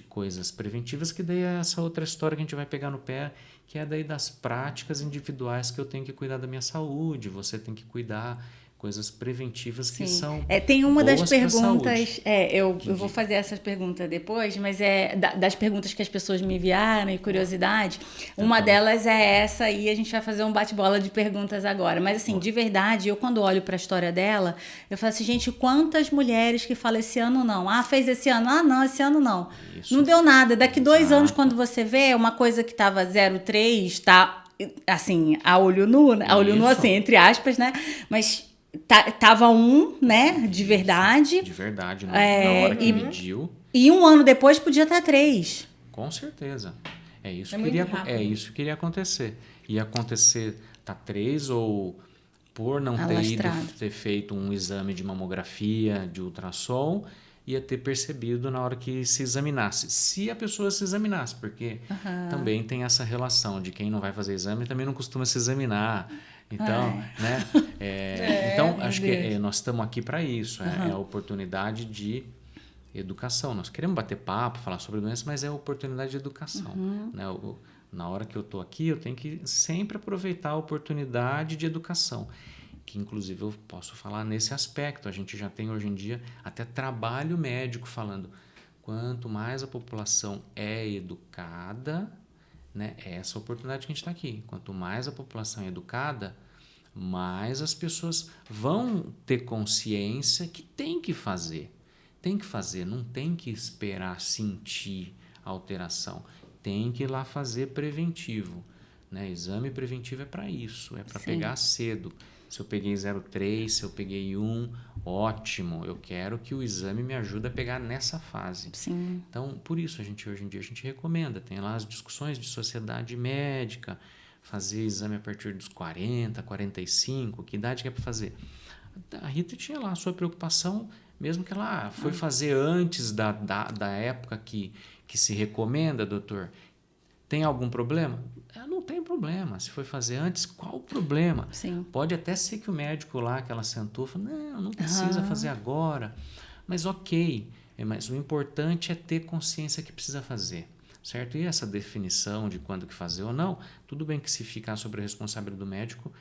coisas preventivas, que daí é essa outra história que a gente vai pegar no pé, que é daí das práticas individuais que eu tenho que cuidar da minha saúde, você tem que cuidar coisas preventivas que são tem uma das boas pra perguntas, saúde. eu vou fazer essas perguntas depois, mas das perguntas que as pessoas me enviaram e curiosidade, uma delas é essa e a gente vai fazer um bate-bola de perguntas agora. Mas assim, de verdade, eu quando olho para a história dela, eu falo assim, gente, quantas mulheres que falam esse ano não? Ah, fez esse ano? Ah, não, esse ano não. Isso. Não deu nada. Daqui 2 Exato. anos, quando você vê, uma coisa que estava 0,3, tá assim, a olho nu, né? A olho nu assim, entre aspas, né? Mas tava 1, né? De verdade. De verdade, na hora que mediu. E 1 ano depois podia estar 3. Com certeza. É isso que iria acontecer. Ia acontecer, tá 3 ou por não ter feito um exame de mamografia, de ultrassom, ia ter percebido na hora que se examinasse. Se a pessoa se examinasse, porque também tem essa relação de quem não vai fazer exame também não costuma se examinar. Então, né? Então, acho que nós estamos aqui para isso. É a oportunidade de educação. Nós queremos bater papo, falar sobre doenças, mas é a oportunidade de educação. Né? Na hora que eu estou aqui, eu tenho que sempre aproveitar a oportunidade de educação. Que, inclusive, eu posso falar nesse aspecto. A gente já tem, hoje em dia, até trabalho médico falando quanto mais a população é educada, né? É essa oportunidade que a gente está aqui. Quanto mais a população é educada, mais as pessoas vão ter consciência que tem que fazer. Tem que fazer, não tem que esperar sentir a alteração. Tem que ir lá fazer preventivo. Né? Exame preventivo é para isso, é para pegar cedo. Se eu peguei 0,3, se eu peguei 1, ótimo. Eu quero que o exame me ajude a pegar nessa fase. Sim. Então, por isso, hoje em dia, a gente recomenda. Tem lá as discussões de sociedade médica, fazer exame a partir dos 40, 45, que idade que é para fazer? A Rita tinha lá a sua preocupação, mesmo que ela foi fazer antes da época que se recomenda, doutor. Tem algum problema? Não tem problema. Se foi fazer antes, qual o problema? Sim. Pode até ser que o médico lá que ela sentou falou, não precisa fazer agora. Mas ok. Mas o importante é ter consciência que precisa fazer. Certo? E essa definição de quando que fazer ou não, tudo bem que se ficar sobre a responsabilidade do médico,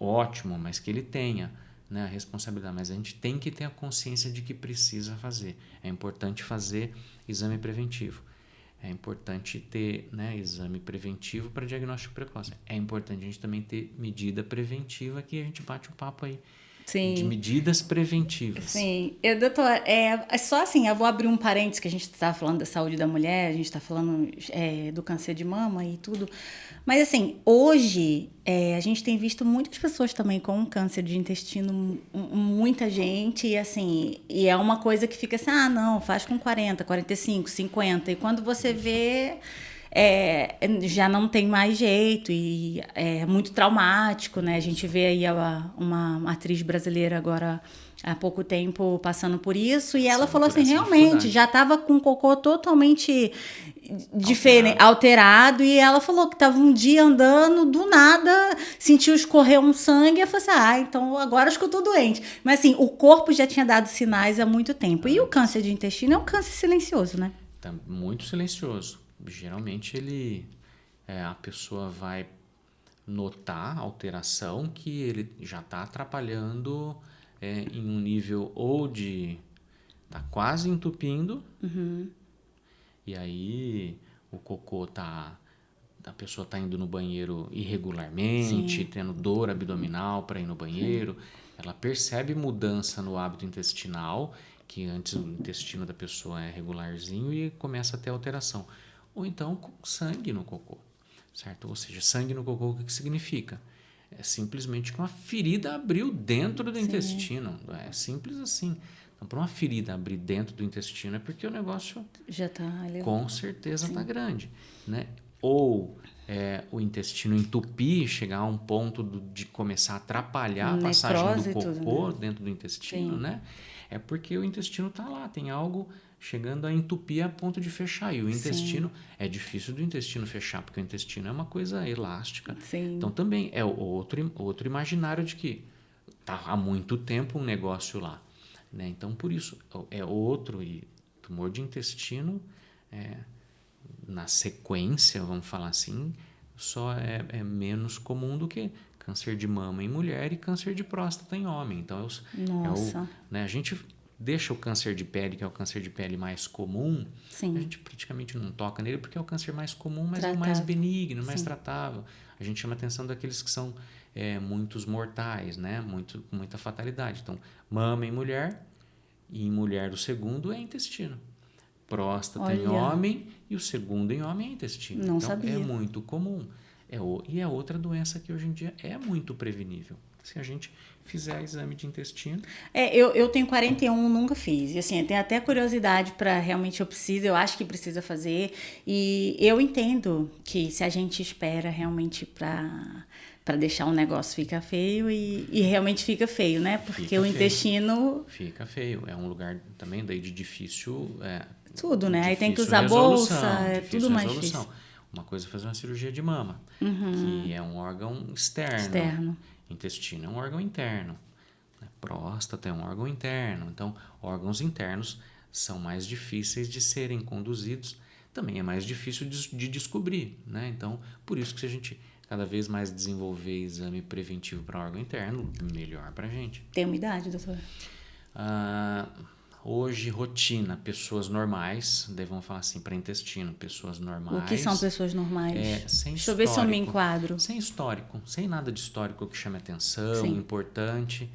ótimo, mas que ele tenha, né, a responsabilidade. Mas a gente tem que ter a consciência de que precisa fazer. É importante fazer exame preventivo. É importante ter, né, exame preventivo para diagnóstico precoce. É importante a gente também ter medida preventiva, que a gente bate o papo aí. Sim. De medidas preventivas. Sim. Doutor, é só assim, eu vou abrir um parênteses, que a gente está falando da saúde da mulher, a gente está falando do câncer de mama e tudo. Mas assim, hoje a gente tem visto muitas pessoas também com câncer de intestino, muita gente, e assim, e é uma coisa que fica assim, não, faz com 40, 45, 50, e quando você vê... já não tem mais jeito e é muito traumático, né? A gente vê aí uma atriz brasileira agora há pouco tempo passando por isso e ela falou assim, realmente, já estava com o cocô totalmente diferente, alterado, e ela falou que estava um dia andando, do nada sentiu escorrer um sangue, e eu falei assim, então agora acho que eu tô doente. Mas assim, o corpo já tinha dado sinais há muito tempo. E o câncer de intestino é um câncer silencioso, né? Tá muito silencioso. Geralmente a pessoa vai notar a alteração que ele já está atrapalhando em um nível ou de tá quase entupindo, e aí o cocô a pessoa tá indo no banheiro irregularmente, tendo dor abdominal para ir no banheiro, ela percebe mudança no hábito intestinal, que antes o intestino da pessoa é regularzinho e começa a ter alteração. Ou então sangue no cocô, certo? Ou seja, sangue no cocô, o que significa? É simplesmente que uma ferida abriu dentro do intestino. É simples assim. Então, para uma ferida abrir dentro do intestino é porque o negócio Já tá elevado. Com certeza está grande, né? Ou o intestino entupir, chegar a um ponto de começar a atrapalhar a passagem do cocô dentro do intestino, né? É porque o intestino está lá, tem algo chegando a entupir a ponto de fechar. E o intestino, é difícil do intestino fechar, porque o intestino é uma coisa elástica. Então também é outro imaginário de que está há muito tempo um negócio lá, né? Então por isso é outro, e tumor de intestino na sequência, vamos falar assim, só é menos comum do que câncer de mama em mulher e câncer de próstata em homem. Então, né, a gente deixa o câncer de pele, que é o câncer de pele mais comum, a gente praticamente não toca nele porque é o câncer mais comum, mas é o mais benigno, mais tratável. A gente chama atenção daqueles que são muitos mortais, né? Muita fatalidade. Então, mama em mulher, e em mulher o segundo é intestino. Próstata em homem e o segundo em homem é intestino. Não então, sabia. É muito comum. E é outra doença que hoje em dia é muito prevenível. Se a gente fizer exame de intestino... Eu tenho 41, nunca fiz. E assim, eu tenho até curiosidade para realmente eu acho que precisa fazer. E eu entendo que se a gente espera realmente para deixar o negócio ficar feio e realmente fica feio, né? Porque o intestino... Fica feio. É um lugar também daí de difícil... tudo, né? Aí tem que usar bolsa, tudo mais resolução. difícil. Uma coisa é fazer uma cirurgia de mama, que é um órgão externo. Intestino é um órgão interno. Próstata é um órgão interno. Então, órgãos internos são mais difíceis de serem conduzidos. Também é mais difícil de descobrir, né? Então, por isso que se a gente cada vez mais desenvolver exame preventivo para órgão interno, melhor para a gente. Tem uma idade, doutor? Hoje, rotina, pessoas normais, daí vamos falar assim, para intestino, pessoas normais. O que são pessoas normais? Sem Deixa eu ver se eu me enquadro. Sem histórico, sem nada de histórico que chame atenção, importante,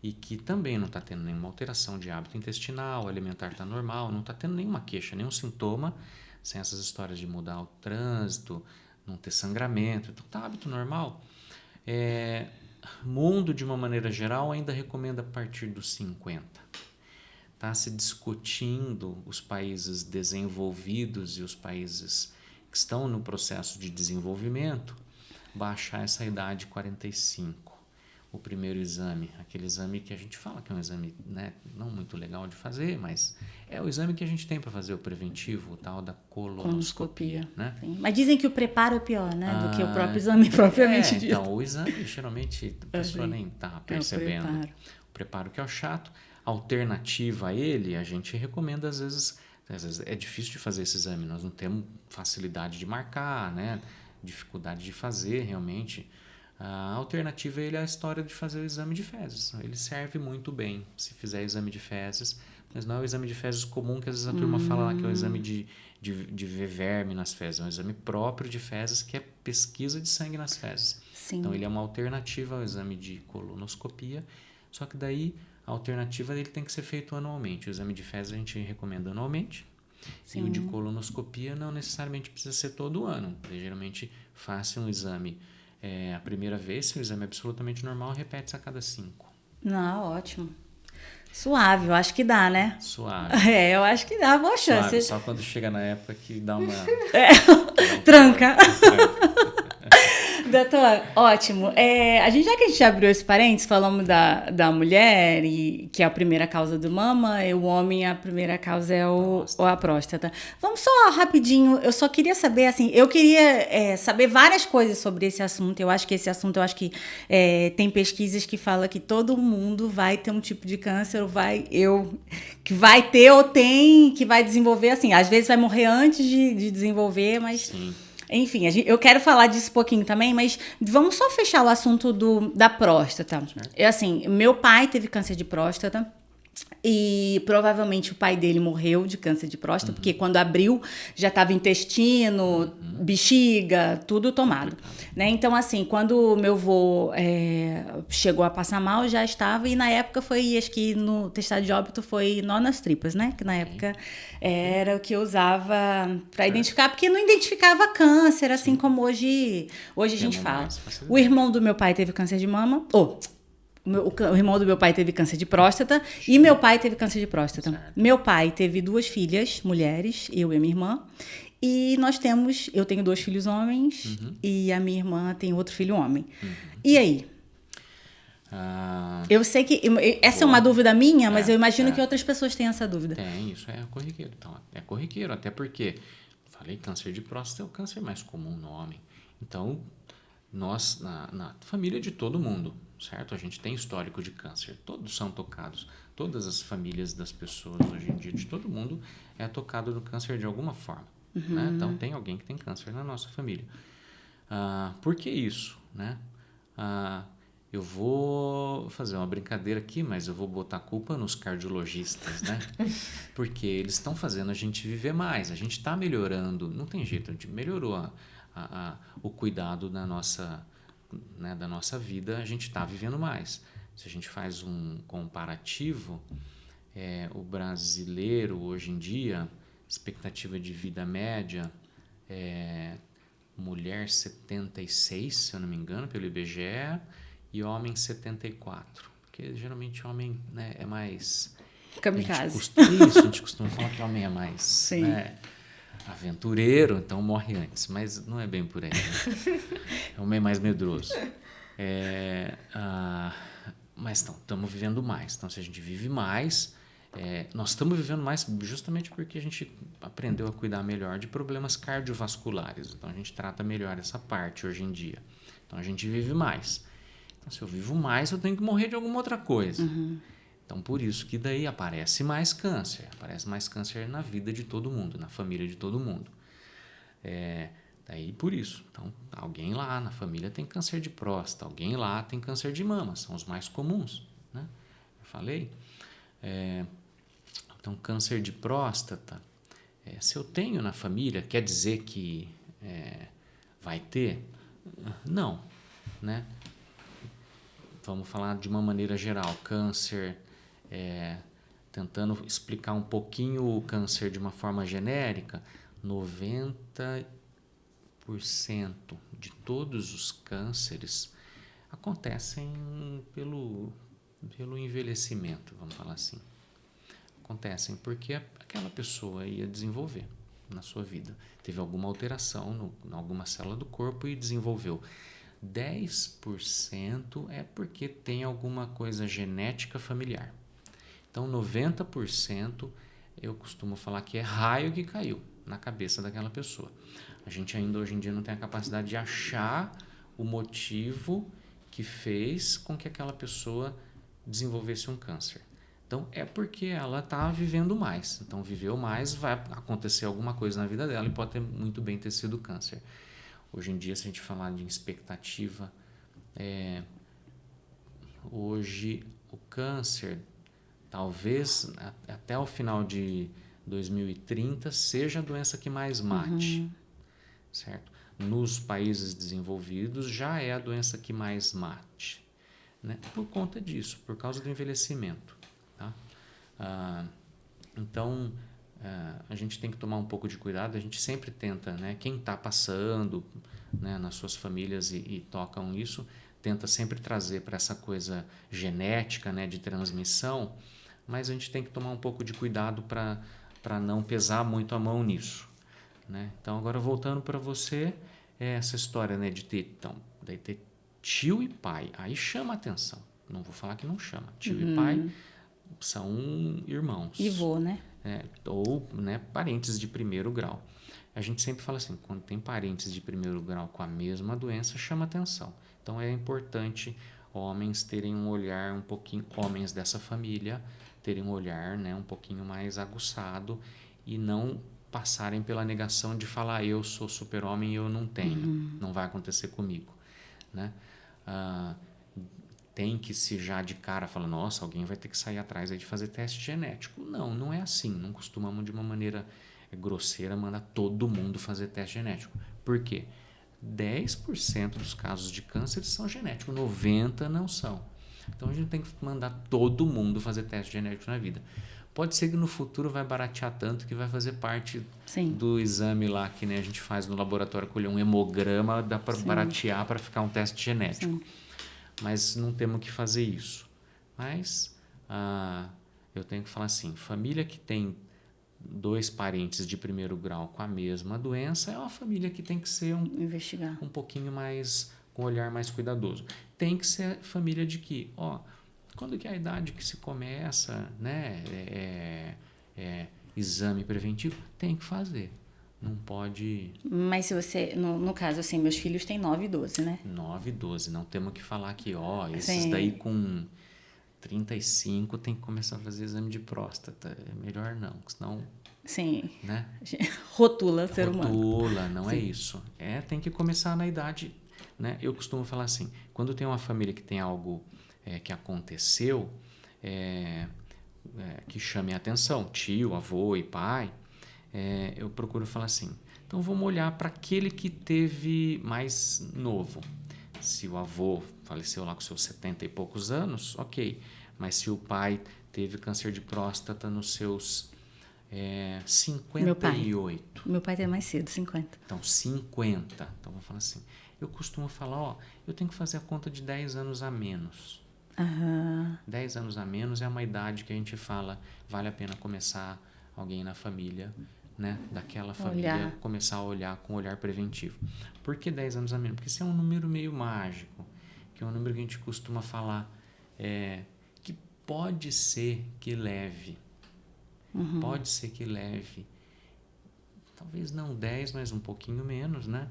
e que também não está tendo nenhuma alteração de hábito intestinal, alimentar está normal, não está tendo nenhuma queixa, nenhum sintoma, sem essas histórias de mudar o trânsito, não ter sangramento, então está hábito normal. Mundo, de uma maneira geral, ainda recomenda a partir dos 50. Está se discutindo os países desenvolvidos e os países que estão no processo de desenvolvimento baixar essa idade 45. O primeiro exame, aquele exame que a gente fala que é um exame, né, não muito legal de fazer, mas é o exame que a gente tem para fazer o preventivo, o tal da colonoscopia. Né? Mas dizem que o preparo é pior, né, do que o próprio exame propriamente dito. Então, o exame, geralmente, a pessoa nem está percebendo. O preparo que é o chato. Alternativa a ele, a gente recomenda às vezes é difícil de fazer esse exame, nós não temos facilidade de marcar, né? Dificuldade de fazer realmente. A alternativa a ele é a história de fazer o exame de fezes. Ele serve muito bem se fizer exame de fezes, mas não é o exame de fezes comum que às vezes a turma fala lá que é o exame de ver verme nas fezes, é um exame próprio de fezes que é pesquisa de sangue nas fezes. Sim. Então ele é uma alternativa ao exame de colonoscopia, só que daí a alternativa dele tem que ser feito anualmente. O exame de fezes a gente recomenda anualmente. Sim. E o de colonoscopia não necessariamente precisa ser todo ano. Geralmente, faça um exame a primeira vez, se o exame é absolutamente normal, repete-se a cada 5. Não, ótimo. Suave, eu acho que dá, né? Suave. Eu acho que dá, boa chance. Suave, só quando chega na época que dá uma... Tranca. Doutor, ótimo. Já que a gente abriu esse parênteses, falamos da mulher, e que é a primeira causa do mama, e o homem, a primeira causa é a próstata. Vamos só rapidinho, eu só queria saber, assim, eu queria saber várias coisas sobre esse assunto. Eu acho que esse assunto, tem pesquisas que falam que todo mundo vai ter um tipo de câncer, que vai ter ou tem, que vai desenvolver, assim, às vezes vai morrer antes de desenvolver, mas... Sim. Enfim, eu quero falar disso um pouquinho também, mas vamos só fechar o assunto da próstata. É assim, meu pai teve câncer de próstata. E provavelmente o pai dele morreu de câncer de próstata, porque quando abriu já estava intestino, bexiga, tudo tomado. Né? Então, assim, quando meu avô chegou a passar mal, já estava, e na época foi, acho que no testado de óbito foi nó nas tripas, né? Que na época era o que eu usava para identificar, porque não identificava câncer, assim como hoje a gente fala. O irmão do meu pai teve câncer de mama, o irmão do meu pai teve câncer de próstata e meu pai teve câncer de próstata. Certo. Meu pai teve 2 filhas, mulheres, eu e a minha irmã. E eu tenho 2 filhos homens e a minha irmã tem outro filho homem. E aí? Eu sei que essa é uma dúvida minha, mas eu imagino que outras pessoas tenham essa dúvida. Tem, isso é corriqueiro. Então, é corriqueiro, até porque, falei, câncer de próstata é o câncer mais comum no homem. Então, nós, na família de todo mundo, certo? A gente tem histórico de câncer, todos são tocados, todas as famílias das pessoas hoje em dia, de todo mundo, é tocado do câncer de alguma forma. Né? Então, tem alguém que tem câncer na nossa família. Por que isso? Né? Eu vou fazer uma brincadeira aqui, mas eu vou botar a culpa nos cardiologistas, né? Porque eles estão fazendo a gente viver mais, a gente está melhorando, não tem jeito, a gente melhorou o cuidado da nossa vida, a gente está vivendo mais. Se a gente faz um comparativo, o brasileiro hoje em dia, expectativa de vida média, mulher 76, se eu não me engano, pelo IBGE, e homem 74. Porque geralmente homem, né, é mais... Kamikaze. A gente costuma falar que homem é mais... Né, aventureiro, então morre antes, mas não é bem por aí, né? É um meio mais medroso. Mas estamos vivendo mais. Então, se a gente vive mais, nós estamos vivendo mais justamente porque a gente aprendeu a cuidar melhor de problemas cardiovasculares. Então, a gente trata melhor essa parte hoje em dia. Então, a gente vive mais. Então, se eu vivo mais, eu tenho que morrer de alguma outra coisa. Então, por isso que daí aparece mais câncer na vida de todo mundo, na família de todo mundo. Daí por isso. Então, alguém lá na família tem câncer de próstata, alguém lá tem câncer de mama, são os mais comuns, né? Eu falei. Então, câncer de próstata, se eu tenho na família, quer dizer que vai ter? Não, né? Vamos falar de uma maneira geral, câncer... tentando explicar um pouquinho o câncer de uma forma genérica, 90% de todos os cânceres acontecem pelo envelhecimento, vamos falar assim. Acontecem porque aquela pessoa ia desenvolver na sua vida. Teve alguma alteração em alguma célula do corpo e desenvolveu. 10% é porque tem alguma coisa genética familiar. Então, 90% eu costumo falar que é raio que caiu na cabeça daquela pessoa. A gente ainda hoje em dia não tem a capacidade de achar o motivo que fez com que aquela pessoa desenvolvesse um câncer. Então, é porque ela está vivendo mais. Então, viveu mais, vai acontecer alguma coisa na vida dela e pode muito bem ter sido câncer. Hoje em dia, se a gente falar de expectativa, hoje o câncer... Talvez até o final de 2030 seja a doença que mais mate, certo? Nos países desenvolvidos já é a doença que mais mate, né? Por conta disso, por causa do envelhecimento, tá? Então, a gente tem que tomar um pouco de cuidado, a gente sempre tenta, né? Quem está passando, né, nas suas famílias e tocam isso, tenta sempre trazer para essa coisa genética, né, de transmissão, mas a gente tem que tomar um pouco de cuidado para não pesar muito a mão nisso, né? Então, agora voltando para você, essa história, né, de ter tio e pai, aí chama atenção. Não vou falar que não chama. Tio e pai são irmãos. E vô, né? Ou, né, parentes de primeiro grau. A gente sempre fala assim, quando tem parentes de primeiro grau com a mesma doença, chama atenção. Então, é importante homens terem um olhar um pouquinho, homens dessa família, terem um olhar, né, um pouquinho mais aguçado e não passarem pela negação de falar eu sou super-homem e eu não tenho, não vai acontecer comigo, né? Tem que se já de cara falar, nossa, alguém vai ter que sair atrás aí de fazer teste genético. Não, não é assim, não costumamos de uma maneira grosseira mandar todo mundo fazer teste genético. Por quê? 10% dos casos de câncer são genéticos, 90% não são. Então a gente tem que mandar todo mundo fazer teste genético na vida. Pode ser que no futuro vai baratear tanto que vai fazer parte do exame lá que, né, a gente faz no laboratório, colher um hemograma, dá para baratear para ficar um teste genético. Mas não temos que fazer isso. Mas eu tenho que falar assim, família que tem 2 parentes de primeiro grau com a mesma doença é uma família que tem que ser investigar um pouquinho mais, com um olhar mais cuidadoso. Tem que ser família de que, quando que é a idade que se começa, né, exame preventivo? Tem que fazer. Não pode... Mas se você, no caso, assim, meus filhos têm 9 e 12, né? 9 e 12. Não temos que falar que, esses daí com 35 tem que começar a fazer exame de próstata. É melhor não, senão... Sim. Né? Rotula ser humano. Rotula, não é isso. Tem que começar na idade, né? Eu costumo falar assim, quando tem uma família que tem algo que aconteceu, que chame a atenção, tio, avô e pai, eu procuro falar assim, então vamos olhar para aquele que teve mais novo. Se o avô faleceu lá com seus 70 e poucos anos, ok. Mas se o pai teve câncer de próstata nos seus 58. Meu pai teve mais cedo, 50. Então, 50. Então, vamos falar assim. Eu costumo falar, eu tenho que fazer a conta de 10 anos a menos. 10 anos a menos é uma idade que a gente fala, vale a pena começar alguém na família, né, daquela família, começar a olhar com olhar preventivo. Por que 10 anos a menos? Porque isso é um número meio mágico, que é um número que a gente costuma falar, que pode ser que leve. Pode ser que leve, talvez não 10, mas um pouquinho menos, né?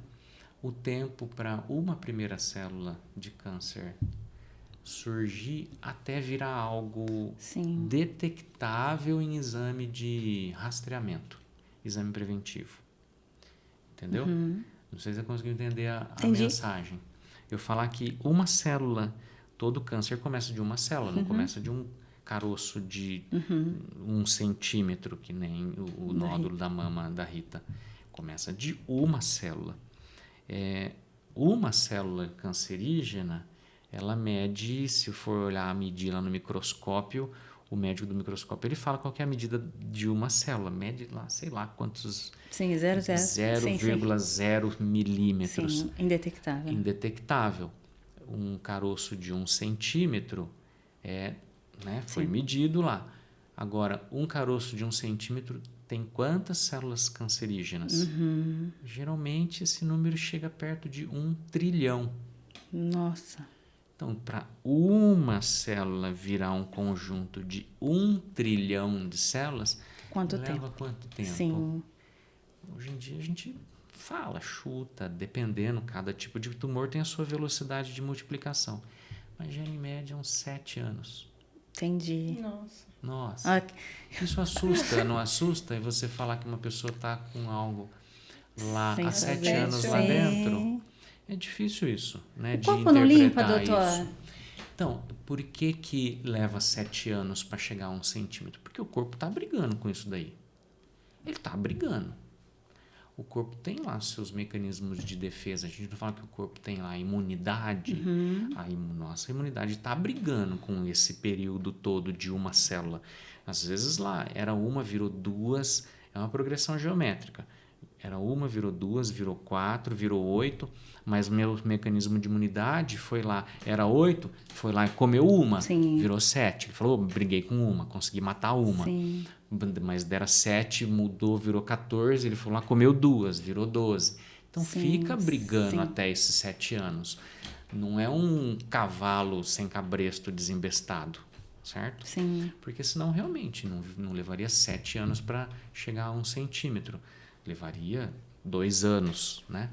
O tempo para uma primeira célula de câncer surgir até virar algo detectável em exame de rastreamento, exame preventivo. Entendeu? Não sei se você conseguiu entender a mensagem. Eu falar que uma célula, todo câncer começa de uma célula, não começa de um caroço de 1 centímetro, que nem o nódulo da mama da Rita. Começa de uma célula. Uma célula cancerígena, ela mede, se for olhar, medir lá no microscópio, o médico do microscópio, ele fala qual que é a medida de uma célula. Mede lá, sei lá quantos... 0,0 milímetros. Sim, indetectável. Indetectável. Um caroço de 1 centímetro foi medido lá. Agora, um caroço de 1 centímetro tem quantas células cancerígenas? Geralmente, esse número chega perto de 1 trilhão. Nossa. Então, para uma célula virar um conjunto de 1 trilhão de células, leva quanto tempo? Sim. Hoje em dia, a gente fala, chuta, dependendo, cada tipo de tumor tem a sua velocidade de multiplicação. Mas, já em média, uns 7 anos. Entendi. Nossa. Isso assusta, não assusta? E você falar que uma pessoa está com algo lá há 7 anos lá dentro? É difícil isso, né? O corpo não limpa, doutor? Isso. Então, por que leva 7 anos para chegar a 1 centímetro? Porque o corpo está brigando com isso daí. Ele está brigando. O corpo tem lá seus mecanismos de defesa. A gente não fala que o corpo tem lá a imunidade. Nossa imunidade está brigando com esse período todo de uma célula. Às vezes lá era uma, virou 2. É uma progressão geométrica. Era 1, virou 2, virou 4, virou 8. Mas o meu mecanismo de imunidade foi lá. Era 8, foi lá e comeu uma. Virou 7. Ele falou, briguei com uma, consegui matar uma. Sim. Mas dera 7, mudou, virou 14, ele foi lá, comeu 2, virou 12. Então fica brigando até esses 7 anos. Não é um cavalo sem cabresto desembestado, certo? Sim. Porque senão realmente não levaria 7 anos para chegar a 1 centímetro. Levaria 2 anos, né?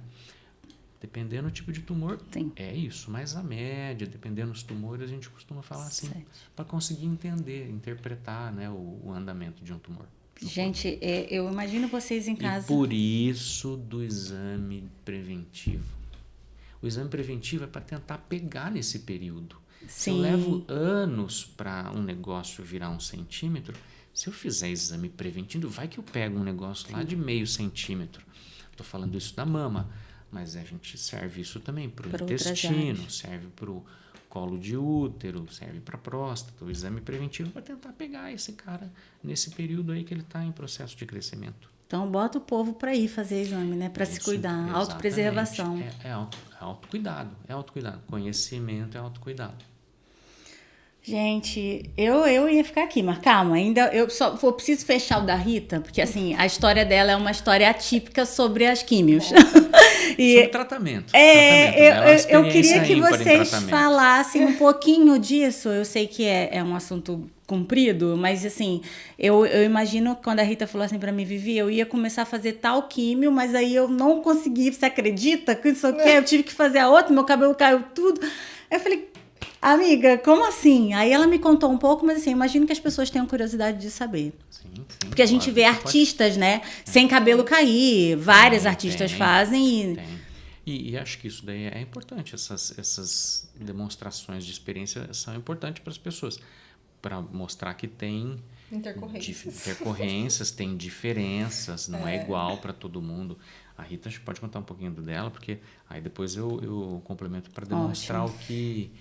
Dependendo do tipo de tumor, é isso. Mas a média, dependendo dos tumores, a gente costuma falar assim, para conseguir entender, interpretar, né, o andamento de um tumor. Gente, eu imagino vocês em casa. E por isso do exame preventivo. O exame preventivo é para tentar pegar nesse período. Sim. Se eu levo anos para um negócio virar 1 centímetro, se eu fizer exame preventivo, vai que eu pego um negócio lá de meio centímetro. Estou falando isso da mama, mas a gente serve isso também para o intestino, serve para o colo de útero, serve para a próstata. O exame preventivo para tentar pegar esse cara nesse período aí que ele está em processo de crescimento. Então, bota o povo para ir fazer exame, né? Para se cuidar. Exatamente. Autopreservação. É autocuidado. É autocuidado. Conhecimento é autocuidado. Gente, eu ia ficar aqui, mas calma, ainda eu preciso fechar o da Rita, porque assim, a história dela é uma história atípica sobre as químios. Sobre tratamento. Eu queria que vocês falassem um pouquinho disso. Eu sei que é um assunto comprido, mas assim, eu imagino quando a Rita falou assim pra mim, Vivi, eu ia começar a fazer tal químio, mas aí eu não consegui, você acredita que isso aqui? Eu tive que fazer a outra, meu cabelo caiu tudo. Eu falei, amiga, como assim? Aí ela me contou um pouco, mas assim, imagino que as pessoas tenham curiosidade de saber. Sim, porque a gente vê artistas, né? Sem cabelo cair. Vários artistas fazem. E acho que isso daí é importante. Essas demonstrações de experiência são importantes para as pessoas. Para mostrar que tem intercorrências, tem diferenças, não é igual para todo mundo. A Rita, a gente pode contar um pouquinho dela, porque aí depois eu complemento para demonstrar o que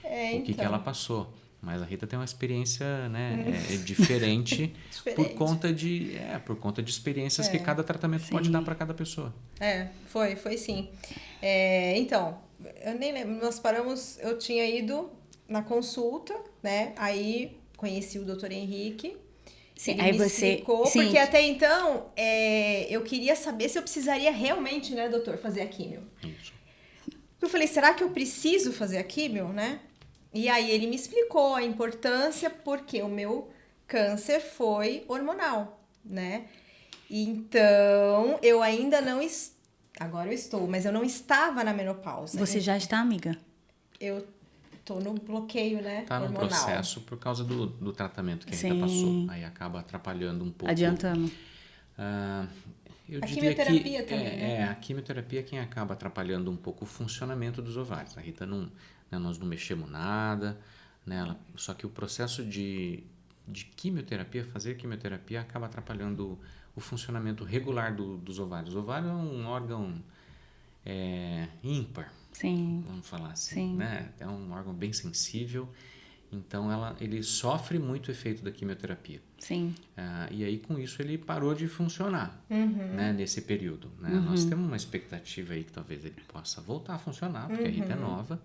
ela passou. Mas a Rita tem uma experiência, né, diferente por conta de experiências que cada tratamento pode dar para cada pessoa. Foi sim. Então, eu nem lembro, nós paramos, eu tinha ido na consulta, né, aí conheci o Dr. Henrique. Sim, ele aí me explicou, porque até então eu queria saber se eu precisaria realmente, né, doutor, fazer a químio. Isso. Eu falei, será que eu preciso fazer a químio, né? E aí ele me explicou a importância, porque o meu câncer foi hormonal, né? Então, eu ainda não... Agora eu estou, mas eu não estava na menopausa. Você já está, amiga? Eu tô no bloqueio, né? Tá no processo por causa do tratamento que a Rita passou. Aí acaba atrapalhando um pouco. Adiantando. Eu a diria quimioterapia que também, né? A quimioterapia é quem acaba atrapalhando um pouco o funcionamento dos ovários. A Rita nós não mexemos nada nela. Só que o processo de quimioterapia, fazer quimioterapia, acaba atrapalhando o funcionamento regular dos ovários. O ovário é um órgão ímpar. Sim. Vamos falar assim, né? É um órgão bem sensível, então ele sofre muito o efeito da quimioterapia. Sim. E aí com isso ele parou de funcionar, né? Nesse período. Né? Nós temos uma expectativa aí que talvez ele possa voltar a funcionar, porque a Rita é nova.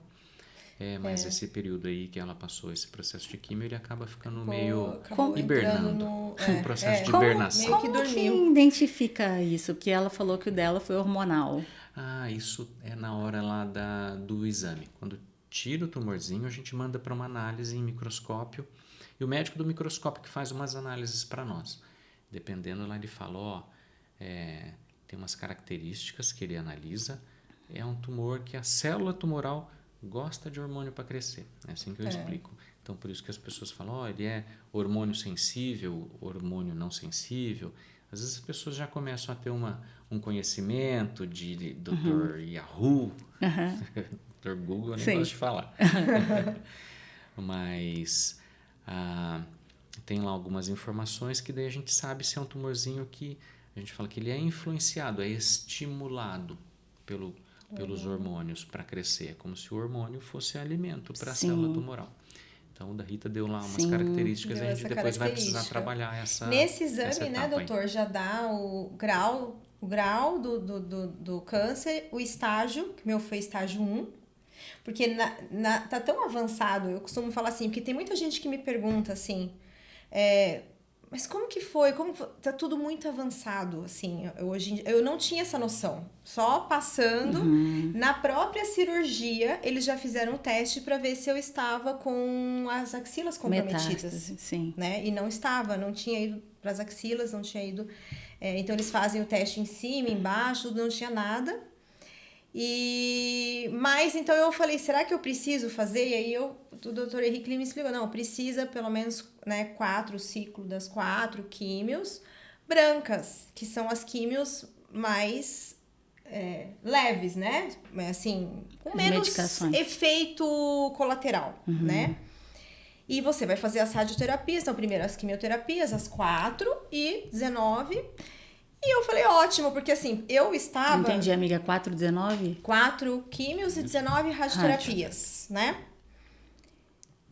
Mas esse período aí que ela passou, esse processo de químio, ele acaba ficando meio hibernando. Um processo de hibernação. Meio que dormiu. Como que identifica isso? Que ela falou que o dela foi hormonal. Isso é na hora lá do exame. Quando tira o tumorzinho, a gente manda para uma análise em microscópio. E o médico do microscópio que faz umas análises para nós. Dependendo lá, ele fala, tem umas características que ele analisa. É um tumor que a célula tumoral gosta de hormônio para crescer. É assim que eu explico. Então, por isso que as pessoas falam, ele é hormônio sensível, hormônio não sensível. Às vezes as pessoas já começam a ter um conhecimento de Dr. Yahoo, Dr. Google, eu nem gosto de falar. Mas tem lá algumas informações que daí a gente sabe se é um tumorzinho que a gente fala que ele é influenciado, é estimulado pelos hormônios para crescer. É como se o hormônio fosse alimento para a célula tumoral. Então, o da Rita deu lá umas características, a gente depois vai precisar trabalhar essa Nesse exame, né, doutor, aí. Já dá o grau do câncer, o estágio, que meu foi estágio 1, porque tá tão avançado, eu costumo falar assim, porque tem muita gente que me pergunta assim, mas como que foi? Tá tudo muito avançado, assim, hoje eu não tinha essa noção. Só passando, na própria cirurgia, eles já fizeram o teste para ver se eu estava com as axilas comprometidas. Metástase, sim. Né? E não tinha ido para as axilas, não tinha ido... então, eles fazem o teste em cima, embaixo, não tinha nada. Mas, então, eu falei, será que eu preciso fazer? E aí, o doutor Henrique me explicou, não, precisa pelo menos 4 ciclos das 4 químios brancas, que são as químios mais leves, né? Assim, com menos medicações. efeito colateral, né? E você vai fazer as radioterapias, então primeiro as quimioterapias, as 4 e 19. E eu falei, ótimo, porque assim, eu estava... Entendi, amiga, 4,19? 4 químios e 19 radioterapias, né?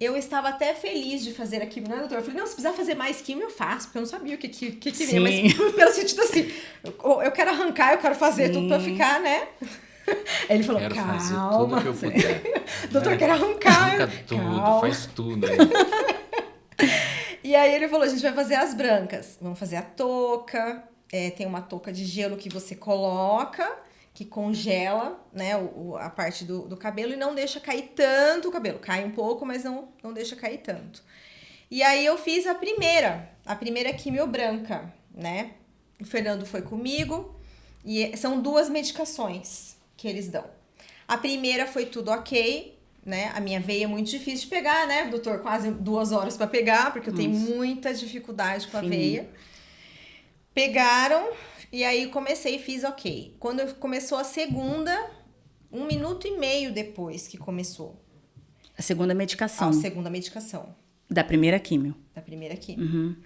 Eu estava até feliz de fazer a quimio, né, doutor? Eu falei, não, se precisar fazer mais quimio, eu faço, porque eu não sabia o que vinha, mas pelo sentido assim, eu quero arrancar, eu quero fazer tudo pra ficar, né? Aí ele falou, Quero calma. fazer tudo que eu puder. Doutor, quero arrancar. Arranca tudo, calma. faz tudo aí. E aí ele falou, a gente vai fazer as brancas. Vamos fazer a touca, tem uma touca de gelo que você coloca, que congela, né, a parte do cabelo e não deixa cair tanto o cabelo. Cai um pouco, mas não deixa cair tanto. E aí eu fiz a primeira quimio branca, né? O Fernando foi comigo e são 2 medicações que eles dão. A primeira foi tudo ok, né? A minha veia é muito difícil de pegar, né, doutor? Quase 2 horas para pegar, porque eu tenho muita dificuldade com a veia. Pegaram... E aí comecei e fiz ok. Quando começou a segunda, 1 minuto e meio depois que começou. A segunda medicação. A segunda medicação. Da primeira químio. Da primeira químio.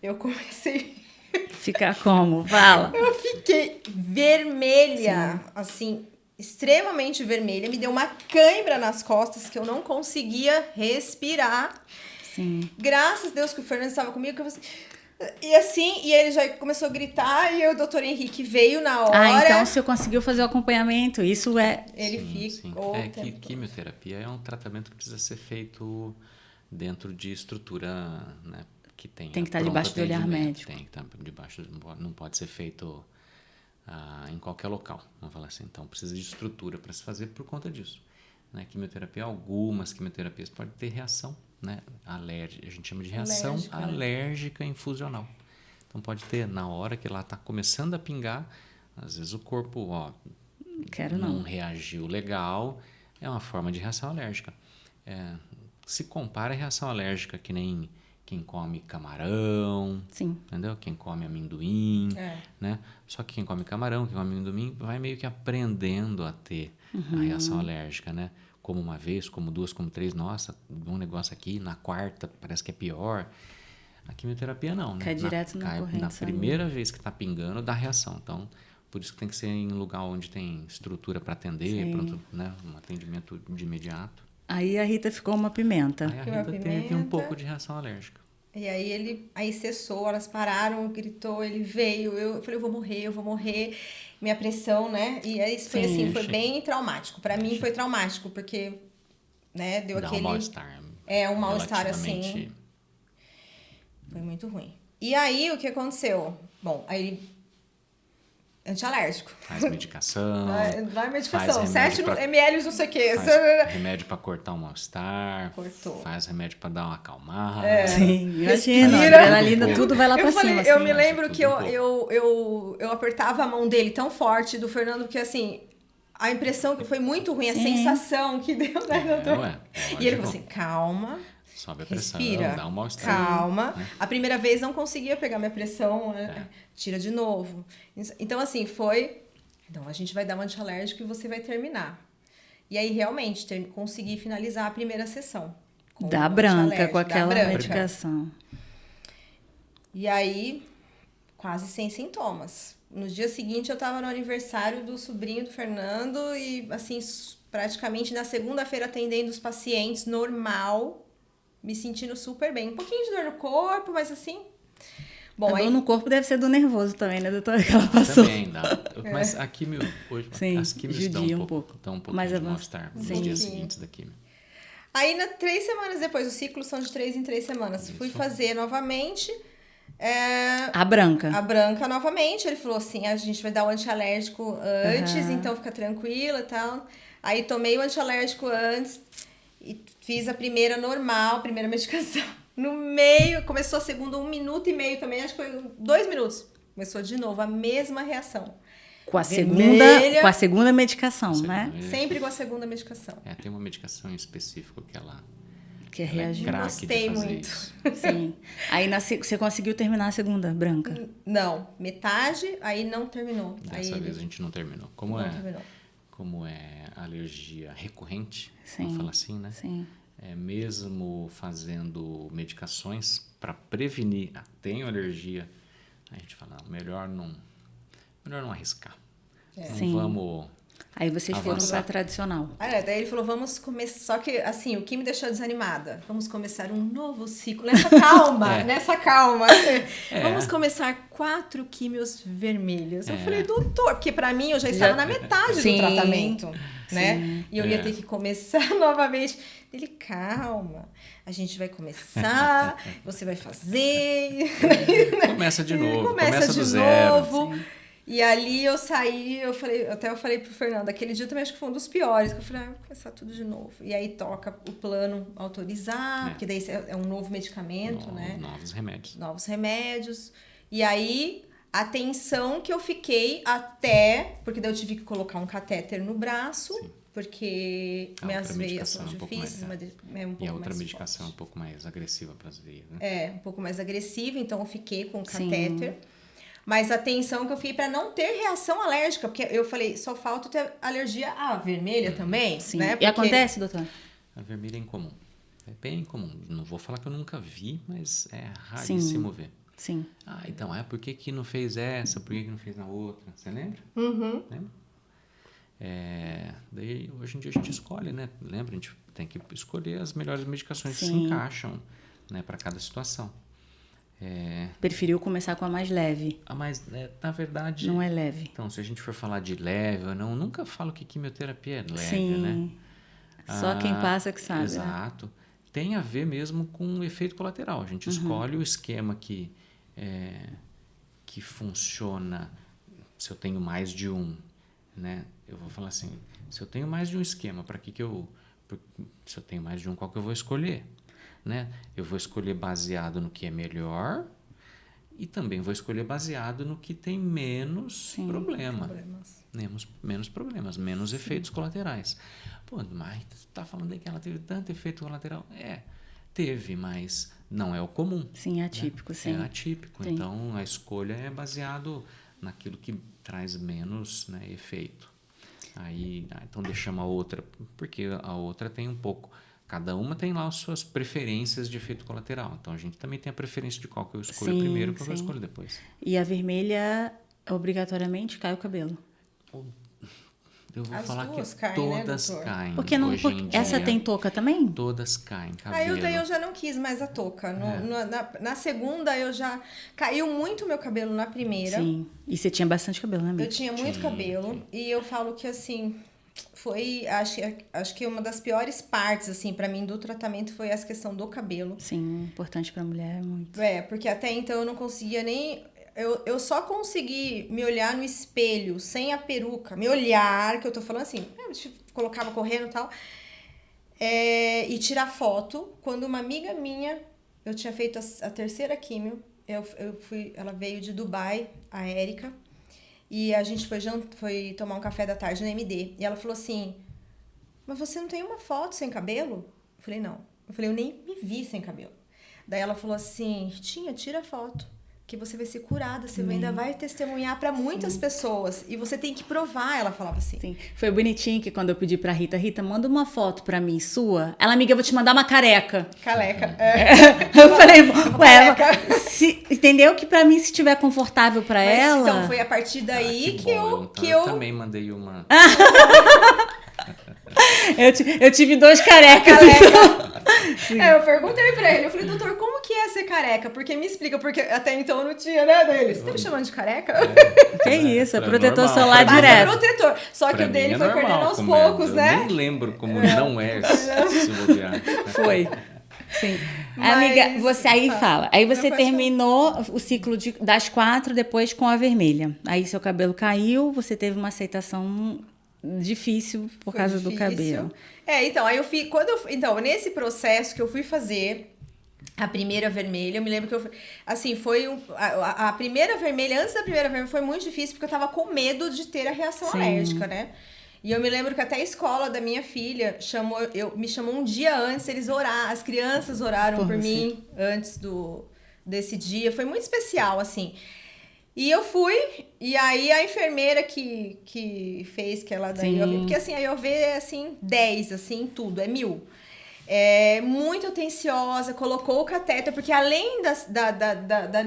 Eu comecei... Ficar como? Fala. Eu fiquei vermelha, assim, extremamente vermelha. Me deu uma cãibra nas costas que eu não conseguia respirar. Sim. Graças a Deus que o Fernando estava comigo, que eu falei... E assim, e ele já começou a gritar e o doutor Henrique veio na hora. Ah, então o senhor conseguiu fazer o acompanhamento, isso é... Ele ficou... Que quimioterapia é um tratamento que precisa ser feito dentro de estrutura, né, que tem que estar debaixo do olhar médico. Tem que estar debaixo, não pode ser feito em qualquer local, vamos falar assim. Então precisa de estrutura para se fazer por conta disso. Né? Quimioterapia, algumas quimioterapias podem ter reação, né? Alérgica, a gente chama de reação alérgica infusional. Então pode ter, na hora que ela está começando a pingar, às vezes o corpo não reagiu legal, é uma forma de reação alérgica. Se compara a reação alérgica que nem quem come camarão, sim, entendeu? Quem come amendoim, né? Só que quem come camarão, quem come amendoim, vai meio que aprendendo a ter a reação alérgica, né? Como uma vez, como 2, como 3, nossa, um negócio aqui, na 4ª parece que é pior. A quimioterapia não, né? Cai direto na corrente. Na primeira vez que está pingando, dá reação. Então, por isso que tem que ser em lugar onde tem estrutura para atender, pronto, né? Um atendimento de imediato. Aí a Rita ficou uma pimenta. Aí a Rita teve um pouco de reação alérgica. E aí cessou, elas pararam, gritou, ele veio, eu falei, eu vou morrer. Minha pressão, né? E aí foi assim, foi bem traumático. Pra mim foi traumático, porque, né, deu aquele... um mal-estar. Um mal-estar, assim. Foi muito ruim. E aí, o que aconteceu? Bom, aí ele... Antialérgico. Faz medicação. Vai medicação. 7 ml não sei o quê. Faz remédio pra cortar o mal-estar. Cortou. Faz remédio pra dar uma acalmada. Sim, imagina. Adrenalina, tudo vai lá pra cima. Eu me lembro que eu apertava a mão dele tão forte, do Fernando, porque assim, a impressão que foi muito ruim, a sensação que deu, né, doutor? E ele falou assim, calma. Sobe a pressão, respira, dá um mal-estar. Calma. Né? A primeira vez não conseguia pegar minha pressão, tira de novo. Então, assim, foi... Então, a gente vai dar um antialérgico e você vai terminar. E aí, realmente, consegui finalizar a primeira sessão. Da branca, com aquela medicação. E aí, quase sem sintomas. No dia seguinte, eu tava no aniversário do sobrinho do Fernando e, assim, praticamente na segunda-feira atendendo os pacientes, normal... Me sentindo super bem. Um pouquinho de dor no corpo, mas assim... Bom, a dor no corpo deve ser do nervoso também, né, doutora? Que ela passou. Também dá. Mas a quimio... Hoje, as quimios dão um pouco mais de mal-estar nos dias seguintes da quimio. Aí, 3 semanas depois, os ciclos são de 3 em 3 semanas. Fui fazer novamente... A branca. A branca novamente. Ele falou assim, a gente vai dar o antialérgico antes, então fica tranquila e tal. Aí, tomei o antialérgico antes... E fiz a primeira normal, primeira medicação. No meio, começou a segunda 1 minuto e meio também, acho que foi 2 minutos. Começou de novo, a mesma reação. Com a segunda medicação, né? Sempre com a segunda medicação. Tem uma medicação em específico que ela Que Ela reagiu. é craque Gostei de fazer muito. isso. Sim. Aí você conseguiu terminar a segunda, branca? Não, metade, aí não terminou. Dessa aí vez a gente não terminou. Como não é, terminou. como é alergia recorrente, Sim. vamos falar assim, né? Sim. Mesmo fazendo medicações para prevenir, tenho alergia, a gente fala, não, melhor não arriscar. Não Sim. vamos Aí vocês foram avançar. pra tradicional. Daí ele falou, vamos começar. Só que, assim, o que me deixou desanimada? Vamos começar um novo ciclo. Nessa calma, nessa calma. Vamos começar 4 químios vermelhos. Eu falei, doutor, porque pra mim eu já estava na metade Sim. do tratamento, né? Sim. E eu ia ter que começar novamente. Ele, calma, a gente vai começar, você vai fazer. Começa de novo, Começa do de zero. novo. E ali eu saí, eu falei pro Fernando, aquele dia também acho que foi um dos piores, que eu falei, vou começar tudo de novo. E aí toca o plano autorizar, porque daí é um novo medicamento, né? Novos remédios. Novos remédios. E aí, a tensão que eu fiquei até, porque daí eu tive que colocar um catéter no braço, porque A minhas outra veias são medicação é um pouco difíceis, mais, mas é um pouco E a outra mais medicação é um forte. pouco mais agressiva para as veias, né? Um pouco mais agressiva, então eu fiquei com o Sim. catéter. Mas a atenção que eu fiquei para não ter reação alérgica, porque eu falei, só falta ter alergia à vermelha também, Sim. né? E Porque acontece, doutor? A vermelha é incomum. É bem incomum. Não vou falar que eu nunca vi, mas é raríssimo ver. Sim. Então, por que não fez essa? Por que não fez na outra? Você lembra? Uhum. Lembra? Daí, hoje em dia a gente escolhe, né? Lembra? A gente tem que escolher as melhores medicações que se Sim. encaixam, né, para cada situação. Preferiu começar com a mais leve. Mas, na verdade... Não é leve. Então, se a gente for falar de leve ou não, nunca falo que quimioterapia é leve, Sim. né? Só quem passa que sabe. Exato. Tem a ver mesmo com o efeito colateral. A gente escolhe o esquema que funciona se eu tenho mais de um, né? Eu vou falar assim, se eu tenho mais de um esquema, se eu tenho mais de um, qual que eu vou escolher? Né? Eu vou escolher baseado no que é melhor e também vou escolher baseado no que tem menos problema. Menos problemas, menos efeitos colaterais. Pô, mas você tá falando aí que ela teve tanto efeito colateral? Teve, mas não é o comum. Sim, é atípico, né? sim. É atípico. Sim. Então, a escolha é baseado naquilo que traz menos, né, efeito. Então, deixamos a outra, porque a outra tem um pouco... Cada uma tem lá as suas preferências de efeito colateral. Então, a gente também tem a preferência de qual que eu escolho primeiro e qual que eu escolho depois. E a vermelha, obrigatoriamente, cai o cabelo. Eu vou As falar que duas caem, todas né, doutor? caem. Porque não, hoje em essa dia, tem touca também? Todas caem, cabelo. Daí eu já não quis mais a touca. Na segunda, eu já... Caiu muito meu cabelo na primeira. Sim. E você tinha bastante cabelo, né, amiga? Eu tinha muito cabelo. E eu falo que, assim... Foi... Acho que uma das piores partes, assim, pra mim, do tratamento foi essa questão do cabelo. Sim, importante pra mulher é muito. Porque até então eu não conseguia nem... Eu só consegui me olhar no espelho, sem a peruca. Me olhar, que eu tô falando assim... Eu colocava correndo e tal... e tirar foto. Quando uma amiga minha... Eu tinha feito a terceira químio. Ela veio de Dubai, a Érica. E a gente foi tomar um café da tarde no MD. E ela falou assim... Mas você não tem uma foto sem cabelo? Eu falei, não. Eu falei, eu nem me vi sem cabelo. Daí ela falou assim... Tira a foto. Que você vai ser curada. Você ainda vai testemunhar para muitas pessoas. E você tem que provar, ela falava assim. Sim. Foi bonitinho que quando eu pedi pra Rita, manda uma foto pra mim sua. Ela, amiga, eu vou te mandar uma careca. Caleca. Eu falei, entendeu? Que pra mim, se estiver confortável pra ela... Então, foi a partir daí que eu eu... também mandei uma... Eu tive 2 carecas. Então. Eu perguntei pra ele, eu falei, doutor, como que é ser careca? Porque me explica, porque até então eu não tinha, né, dele. Você tá me chamando de careca? Que isso, é pra protetor normal. solar Pra mim direto. Protetor. Só que Pra o dele mim é foi normal, perdendo aos como poucos, eu né? nem lembro como não é se bobear. Foi. Sim. Mas- Amiga, você aí fala. Aí você Não, pode terminou o ciclo das 4 depois com a vermelha. Aí seu cabelo caiu, você teve uma aceitação difícil por Foi causa do difícil. cabelo. Então, aí eu fui... Então, nesse processo que eu fui fazer a primeira vermelha, eu me lembro que assim, foi a primeira vermelha, antes da primeira vermelha, foi muito difícil, porque eu tava com medo de ter a reação Sim. alérgica, né? E eu me lembro que até a escola da minha filha me chamou um dia antes, as crianças oraram por mim antes desse dia. Foi muito especial, assim. E eu fui, e aí a enfermeira que fez que ela da IOV, porque assim, a IOV é assim, 10, assim, tudo, é 1000. É muito atenciosa, colocou o catéter, porque além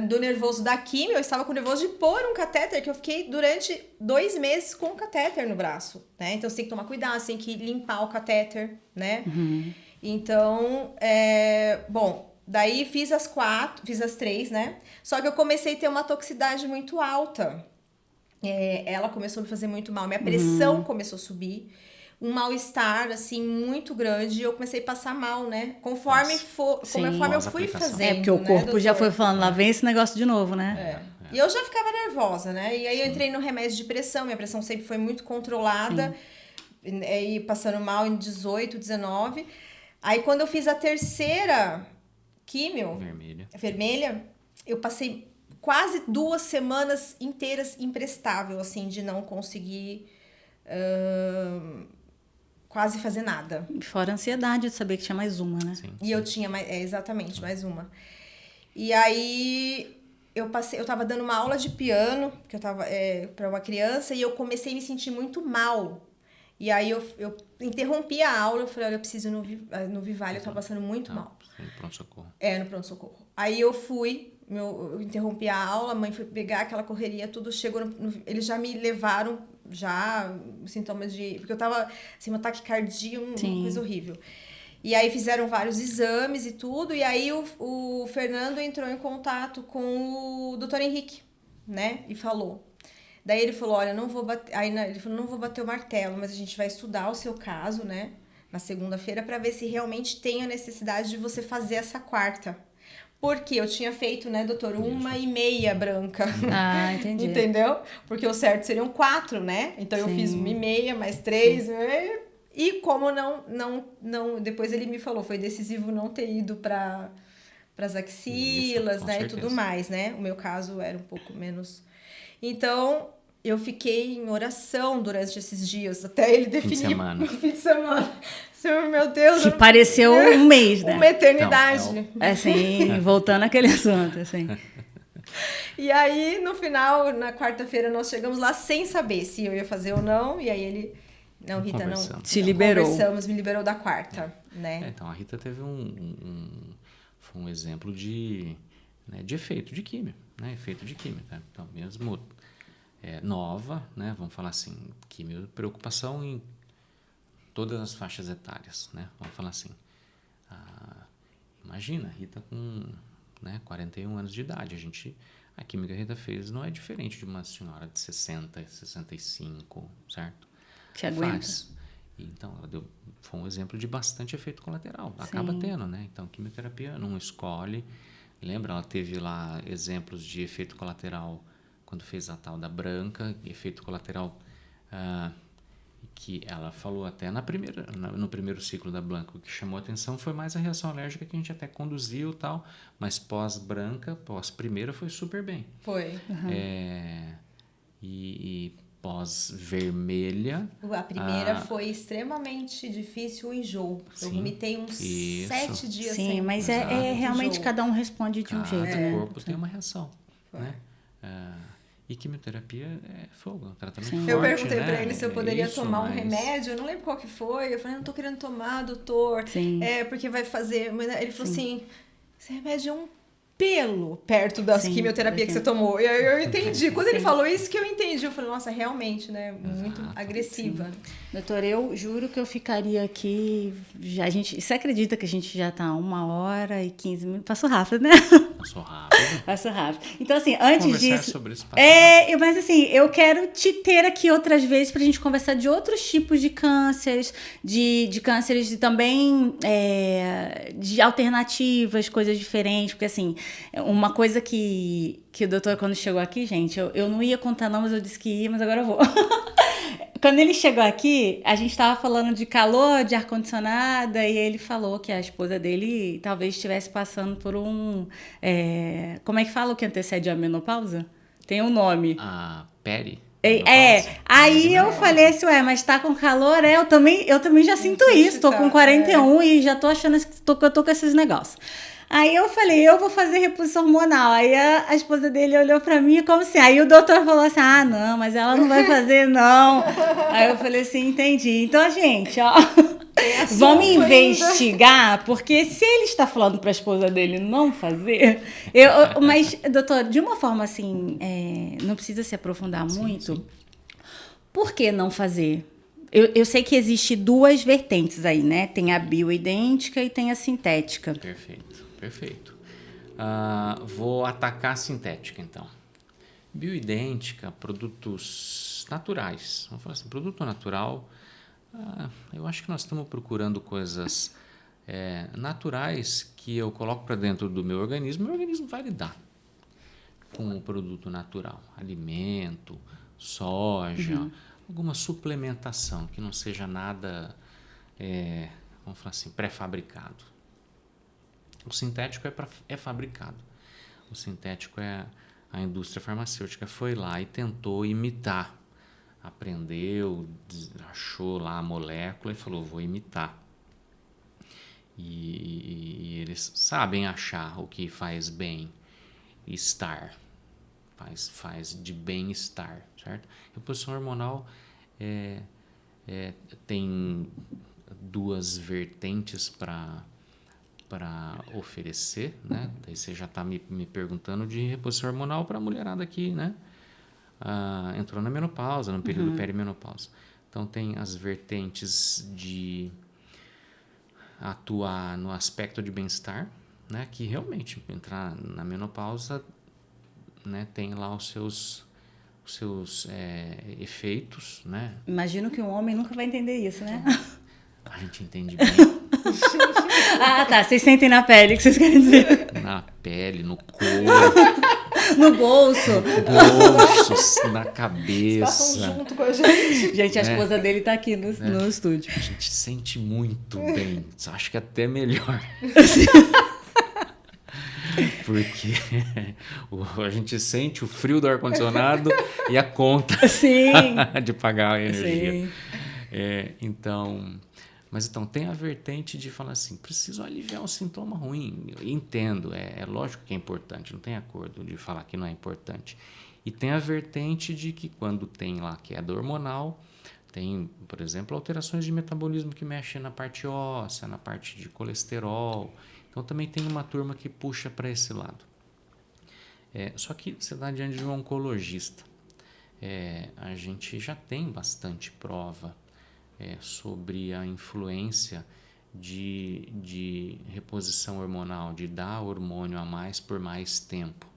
do nervoso da quimio, eu estava com nervoso de pôr um catéter, que eu fiquei durante 2 meses com o catéter no braço, né? Então você tem que tomar cuidado, você tem que limpar o catéter, né? Então, bom, daí fiz as 3, né? Só que eu comecei a ter uma toxicidade muito alta. Ela começou a me fazer muito mal, minha pressão começou a subir. Um mal-estar, assim, muito grande, e eu comecei a passar mal, né? Conforme eu fui fazendo, porque o corpo, doutor? já foi falando, lá vem esse negócio de novo, né? E eu já ficava nervosa, né? E aí eu entrei no remédio de pressão, minha pressão sempre foi muito controlada, e passando mal em 18, 19. Aí quando eu fiz a terceira químio, vermelha, eu passei quase 2 semanas inteiras imprestável, assim, de não conseguir... quase fazer nada. Fora a ansiedade de saber que tinha mais uma, né? Sim. E eu tinha exatamente, mais uma. E aí eu tava dando uma aula de piano, que eu tava para uma criança, e eu comecei a me sentir muito mal. E aí eu interrompi a aula, eu falei, olha, eu preciso ir no Vivale, eu tava passando muito mal. No pronto-socorro. No pronto-socorro. Aí eu fui, eu interrompi a aula, a mãe foi pegar aquela correria, tudo chegou, eles já me levaram, sintomas de... Porque eu tava, assim, uma taquicardia, uma coisa horrível. E aí fizeram vários exames e tudo, e aí o Fernando entrou em contato com o Dr. Henrique, né? E falou. Daí ele falou, olha, não vou bater... Aí ele falou, não vou bater o martelo, mas a gente vai estudar o seu caso, né? Na segunda-feira, para ver se realmente tem a necessidade de você fazer essa 4ª. Porque eu tinha feito, né, doutor, 1,5 branca. Ah, entendi. Entendeu? Porque o certo seriam 4, né? Então eu fiz 1,5 mais 3. E como não... Depois ele me falou, foi decisivo não ter ido para as axilas, né? E tudo mais, né? O meu caso era um pouco menos... Então, eu fiquei em oração durante esses dias, até ele definir... Fim de semana. Senhor, meu Deus... Que pareceu um mês, né? Uma eternidade. Então, assim, voltando àquele assunto, assim. E aí, no final, na quarta-feira, nós chegamos lá sem saber se eu ia fazer ou não. E aí ele... Não, Rita, não. Te liberou. Conversamos, me liberou da 4ª, né? Então, a Rita teve foi um exemplo de efeito de químio, né? Efeito de químio, tá? Então, mesmo nova, né? Vamos falar assim, químio, preocupação em todas as faixas etárias, né? Vamos falar assim. Imagina, a Rita com 41 anos de idade, a química que a Rita fez não é diferente de uma senhora de 60, 65, certo? Que aguenta. Então, foi um exemplo de bastante efeito colateral. Acaba tendo, né? Então, quimioterapia não escolhe. Lembra, ela teve lá exemplos de efeito colateral quando fez a tal da branca, efeito colateral que ela falou até no primeiro ciclo da branca. O que chamou a atenção foi mais a reação alérgica, que a gente até conduziu e tal, mas pós-branca, pós-primeira, foi super bem. Foi. E pós-vermelha... A primeira foi extremamente difícil, o enjoo. Eu vomitei uns 7 dias sem. Sim, mas realmente enjoo. Cada um responde de um jeito, né? O corpo tem uma reação, né? E quimioterapia é fogo, tratamento forte, eu perguntei pra ele né? se eu poderia tomar um remédio, eu não lembro qual que foi. Eu falei, não tô querendo tomar, doutor. Sim. Porque vai fazer... Ele falou assim, esse remédio é um pelo perto das quimioterapia que você tomou. E aí eu entendi. Quando ele falou isso que eu entendi. Eu falei, nossa, realmente, né? Muito agressiva. Sim. Doutor, eu juro que eu ficaria aqui... Você acredita que a gente já tá 1h15? Passou rápido, né? Passou rápido. Então, assim, antes conversar disso... sobre isso. Mas assim, eu quero te ter aqui outras vezes pra gente conversar de outros tipos de cânceres, de cânceres também de alternativas, coisas diferentes, porque assim, uma coisa que o doutor, quando chegou aqui, gente, eu não ia contar não, mas eu disse que ia, mas agora eu vou. Quando ele chegou aqui, a gente estava falando de calor, de ar-condicionado, e ele falou que a esposa dele talvez estivesse passando por como é que fala o que antecede a menopausa? Tem um nome. Peri? Aí eu falei assim, ué, mas tá com calor? Eu também já sinto isso, tô com 41 e já tô achando que eu tô com esses negócios. Aí eu falei, eu vou fazer reposição hormonal. Aí a esposa dele olhou pra mim como assim. Aí o doutor falou assim, não, mas ela não vai fazer, não. Aí eu falei assim, entendi. Então, gente, ó, vamos investigar, porque se ele está falando pra esposa dele não fazer... Mas, doutor, de uma forma assim, não precisa se aprofundar muito, sim. por que não fazer? Eu sei que existe duas vertentes aí, né? Tem a bioidêntica e tem a sintética. Perfeito. Vou atacar a sintética, então. Bioidêntica, produtos naturais. Vamos falar assim, produto natural. Eu acho que nós estamos procurando coisas naturais que eu coloco para dentro do meu organismo vai lidar com o produto natural. Alimento, soja, alguma suplementação que não seja nada, vamos falar assim, pré-fabricado. O sintético é fabricado. O sintético a indústria farmacêutica foi lá e tentou imitar. Aprendeu, achou lá a molécula e falou, vou imitar. E eles sabem achar o que faz bem-estar, faz de bem-estar, certo? Reposição hormonal tem duas vertentes para oferecer, né? Daí você já está me perguntando de reposição hormonal para a mulherada aqui, né? Entrou na menopausa, no período perimenopausa. Então tem as vertentes de atuar no aspecto de bem-estar, né? Que realmente entrar na menopausa, né? Tem lá os seus efeitos, né? Imagino que um homem nunca vai entender isso, né? A gente entende bem. Tá. Vocês sentem na pele, o que vocês querem dizer? Na pele, no corpo. No bolso. Bolsos, na cabeça. Passam junto com a gente. Gente, a esposa dele tá aqui no estúdio. A gente sente muito bem. Acho que até melhor. Porque a gente sente o frio do ar-condicionado e a conta Sim. de pagar a energia. Sim. Então tem a vertente de falar assim, preciso aliviar um sintoma ruim. Eu entendo, é lógico que é importante, não tem acordo de falar que não é importante. E tem a vertente de que quando tem lá queda hormonal, tem, por exemplo, alterações de metabolismo que mexem na parte óssea, na parte de colesterol. Então também tem uma turma que puxa para esse lado. Só que você está diante de um oncologista. A gente já tem bastante prova sobre a influência de reposição hormonal, de dar hormônio a mais por mais tempo.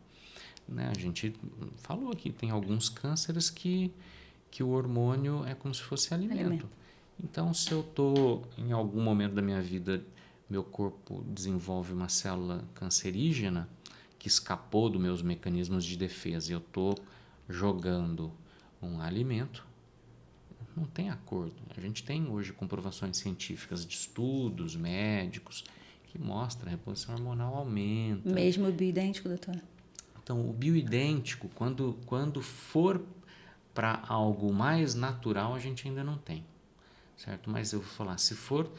Né? A gente falou aqui, tem alguns cânceres que o hormônio é como se fosse alimento. Então, se eu estou em algum momento da minha vida, meu corpo desenvolve uma célula cancerígena que escapou dos meus mecanismos de defesa e eu estou jogando um alimento, não tem acordo. A gente tem hoje comprovações científicas de estudos médicos que mostram a reposição hormonal aumenta. Mesmo o bioidêntico, doutor? Então, o bioidêntico, quando for para algo mais natural, a gente ainda não tem, certo? Mas eu vou falar, se for...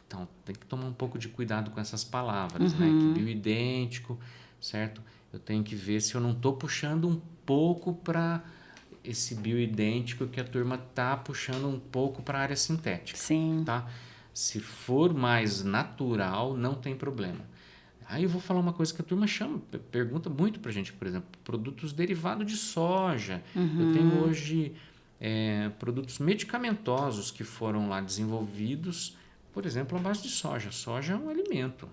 Então, tem que tomar um pouco de cuidado com essas palavras, né? Que bioidêntico, certo? Eu tenho que ver se eu não estou puxando um pouco para esse bioidêntico que a turma está puxando um pouco para a área sintética. Sim. Tá? Se for mais natural, não tem problema. Aí eu vou falar uma coisa que a turma pergunta muito para a gente, por exemplo, produtos derivados de soja. Eu tenho hoje produtos medicamentosos que foram lá desenvolvidos, por exemplo, à base de soja. Soja é um alimento.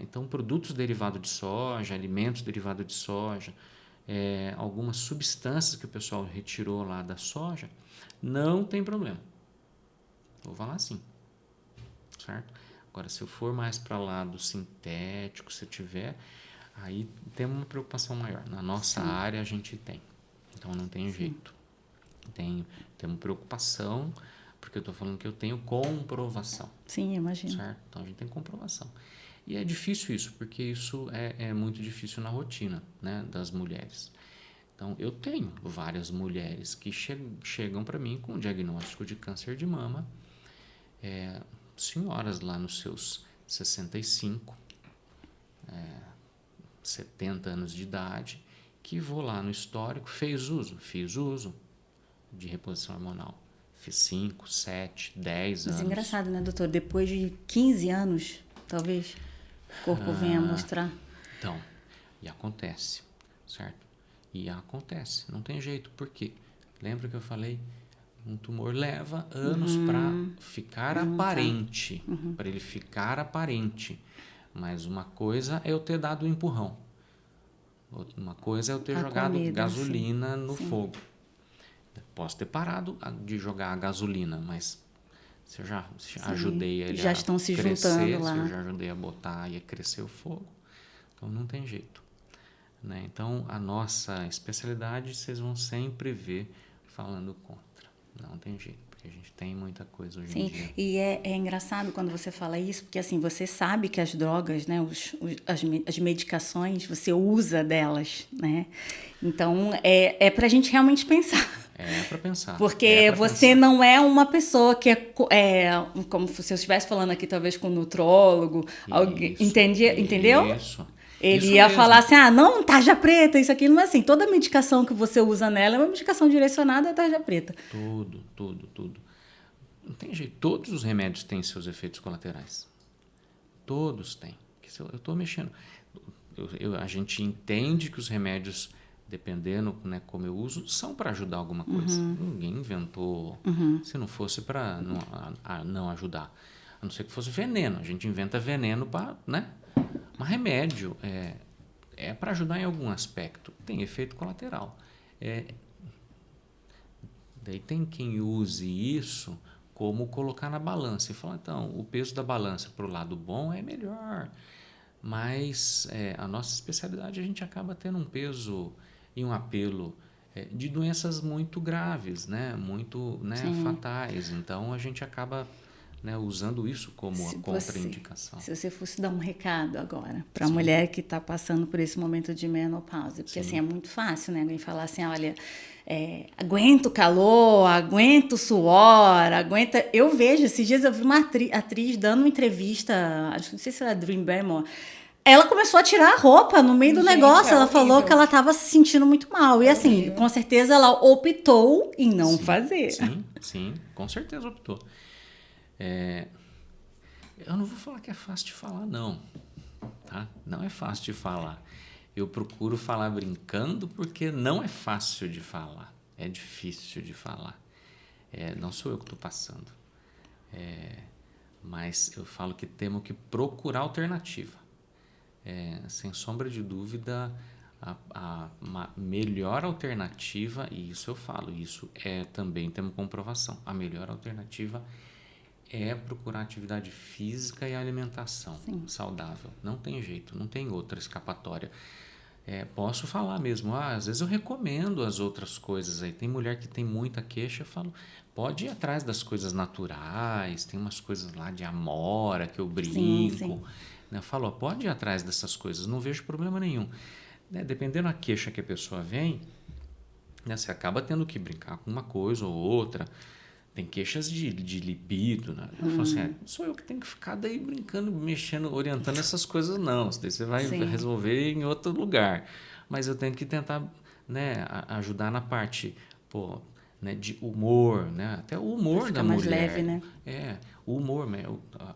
Então, produtos derivados de soja, alimentos derivados de soja, algumas substâncias que o pessoal retirou lá da soja, não tem problema. Vou falar assim, certo? Agora, se eu for mais para lá do sintético, se eu tiver, aí tem uma preocupação maior. Na nossa área a gente tem, então não tem jeito. Temos preocupação, porque eu estou falando que eu tenho comprovação. Sim, imagino. Certo? Então a gente tem comprovação. E é difícil isso, porque isso é muito difícil na rotina, né, das mulheres. Então, eu tenho várias mulheres que chegam para mim com diagnóstico de câncer de mama, senhoras lá nos seus 65, 70 anos de idade, que vou lá no histórico, fiz uso de reposição hormonal. Fiz 5, 7, 10 anos. Mas é engraçado, né, doutor? Depois de 15 anos, talvez, o corpo venha mostrar. Então, e acontece, certo? E acontece, não tem jeito. Por quê? Lembra que eu falei? Um tumor leva anos para ficar aparente, para ele ficar aparente. Mas uma coisa é eu ter dado um empurrão. Uma coisa é eu ter jogado gasolina no fogo. Posso ter parado de jogar a gasolina, mas se eu já ajudei ele já estão se crescer, juntando lá. se eu já ajudei a botar e a crescer o fogo, então não tem jeito. Né? Então, a nossa especialidade, vocês vão sempre ver falando contra. Não tem jeito, porque a gente tem muita coisa hoje em dia. Sim, e é engraçado quando você fala isso, porque assim, você sabe que as drogas, né, as medicações, você usa delas, né? Então, é pra gente realmente pensar. É para pensar. Porque você não é uma pessoa que é como se eu estivesse falando aqui, talvez com um nutrólogo, alguém, entendeu? Isso. Ele Isso ia mesmo. falar assim, não, tarja preta, isso aqui não é assim. Toda medicação que você usa nela é uma medicação direcionada à tarja preta. Tudo. Não tem jeito. Todos os remédios têm seus efeitos colaterais. Todos têm. Eu estou mexendo. A gente entende que os remédios, dependendo, né, como eu uso, são para ajudar alguma coisa. Ninguém inventou. Se não fosse para não ajudar. A não ser que fosse veneno. A gente inventa veneno para, né? Mas remédio é para ajudar em algum aspecto. Tem efeito colateral. Daí tem quem use isso como colocar na balança. E falar, então, o peso da balança para o lado bom é melhor. Mas a nossa especialidade, a gente acaba tendo um peso e um apelo de doenças muito graves, né? Muito, né, fatais. Então, a gente acaba, né, usando isso como a contraindicação. Se você fosse dar um recado agora para a mulher que está passando por esse momento de menopausa, porque assim é muito fácil, né, alguém falar assim, olha, aguenta o calor, aguenta o suor, aguenta... Eu vejo, esses dias eu vi uma atriz dando uma entrevista, acho que não sei se era Drew Barrymore, ela começou a tirar a roupa no meio do negócio, ela falou que ela estava se sentindo muito mal, e assim, com certeza ela optou em não fazer. Sim, com certeza optou. Eu não vou falar que é fácil de falar, não. Tá? Não é fácil de falar. Eu procuro falar brincando porque não é fácil de falar. É difícil de falar. Não sou eu que estou passando. Mas eu falo que temos que procurar alternativa. Sem sombra de dúvida, a melhor alternativa, e isso eu falo, isso também temos comprovação, a melhor alternativa é procurar atividade física e alimentação saudável. Não tem jeito, não tem outra escapatória. Posso falar mesmo, às vezes eu recomendo as outras coisas aí. Tem mulher que tem muita queixa, eu falo, pode ir atrás das coisas naturais, tem umas coisas lá de amora que eu brinco. Né? Eu falo, pode ir atrás dessas coisas, não vejo problema nenhum. Né? Dependendo da queixa que a pessoa vem, né, você acaba tendo que brincar com uma coisa ou outra. Tem queixas de libido, né? Eu falo assim, sou eu que tenho que ficar daí brincando, mexendo, orientando essas coisas, não. Daí você vai resolver em outro lugar. Mas eu tenho que tentar, né, ajudar na parte, né, de humor, né? Até o humor da mulher. Mais leve, né? O humor,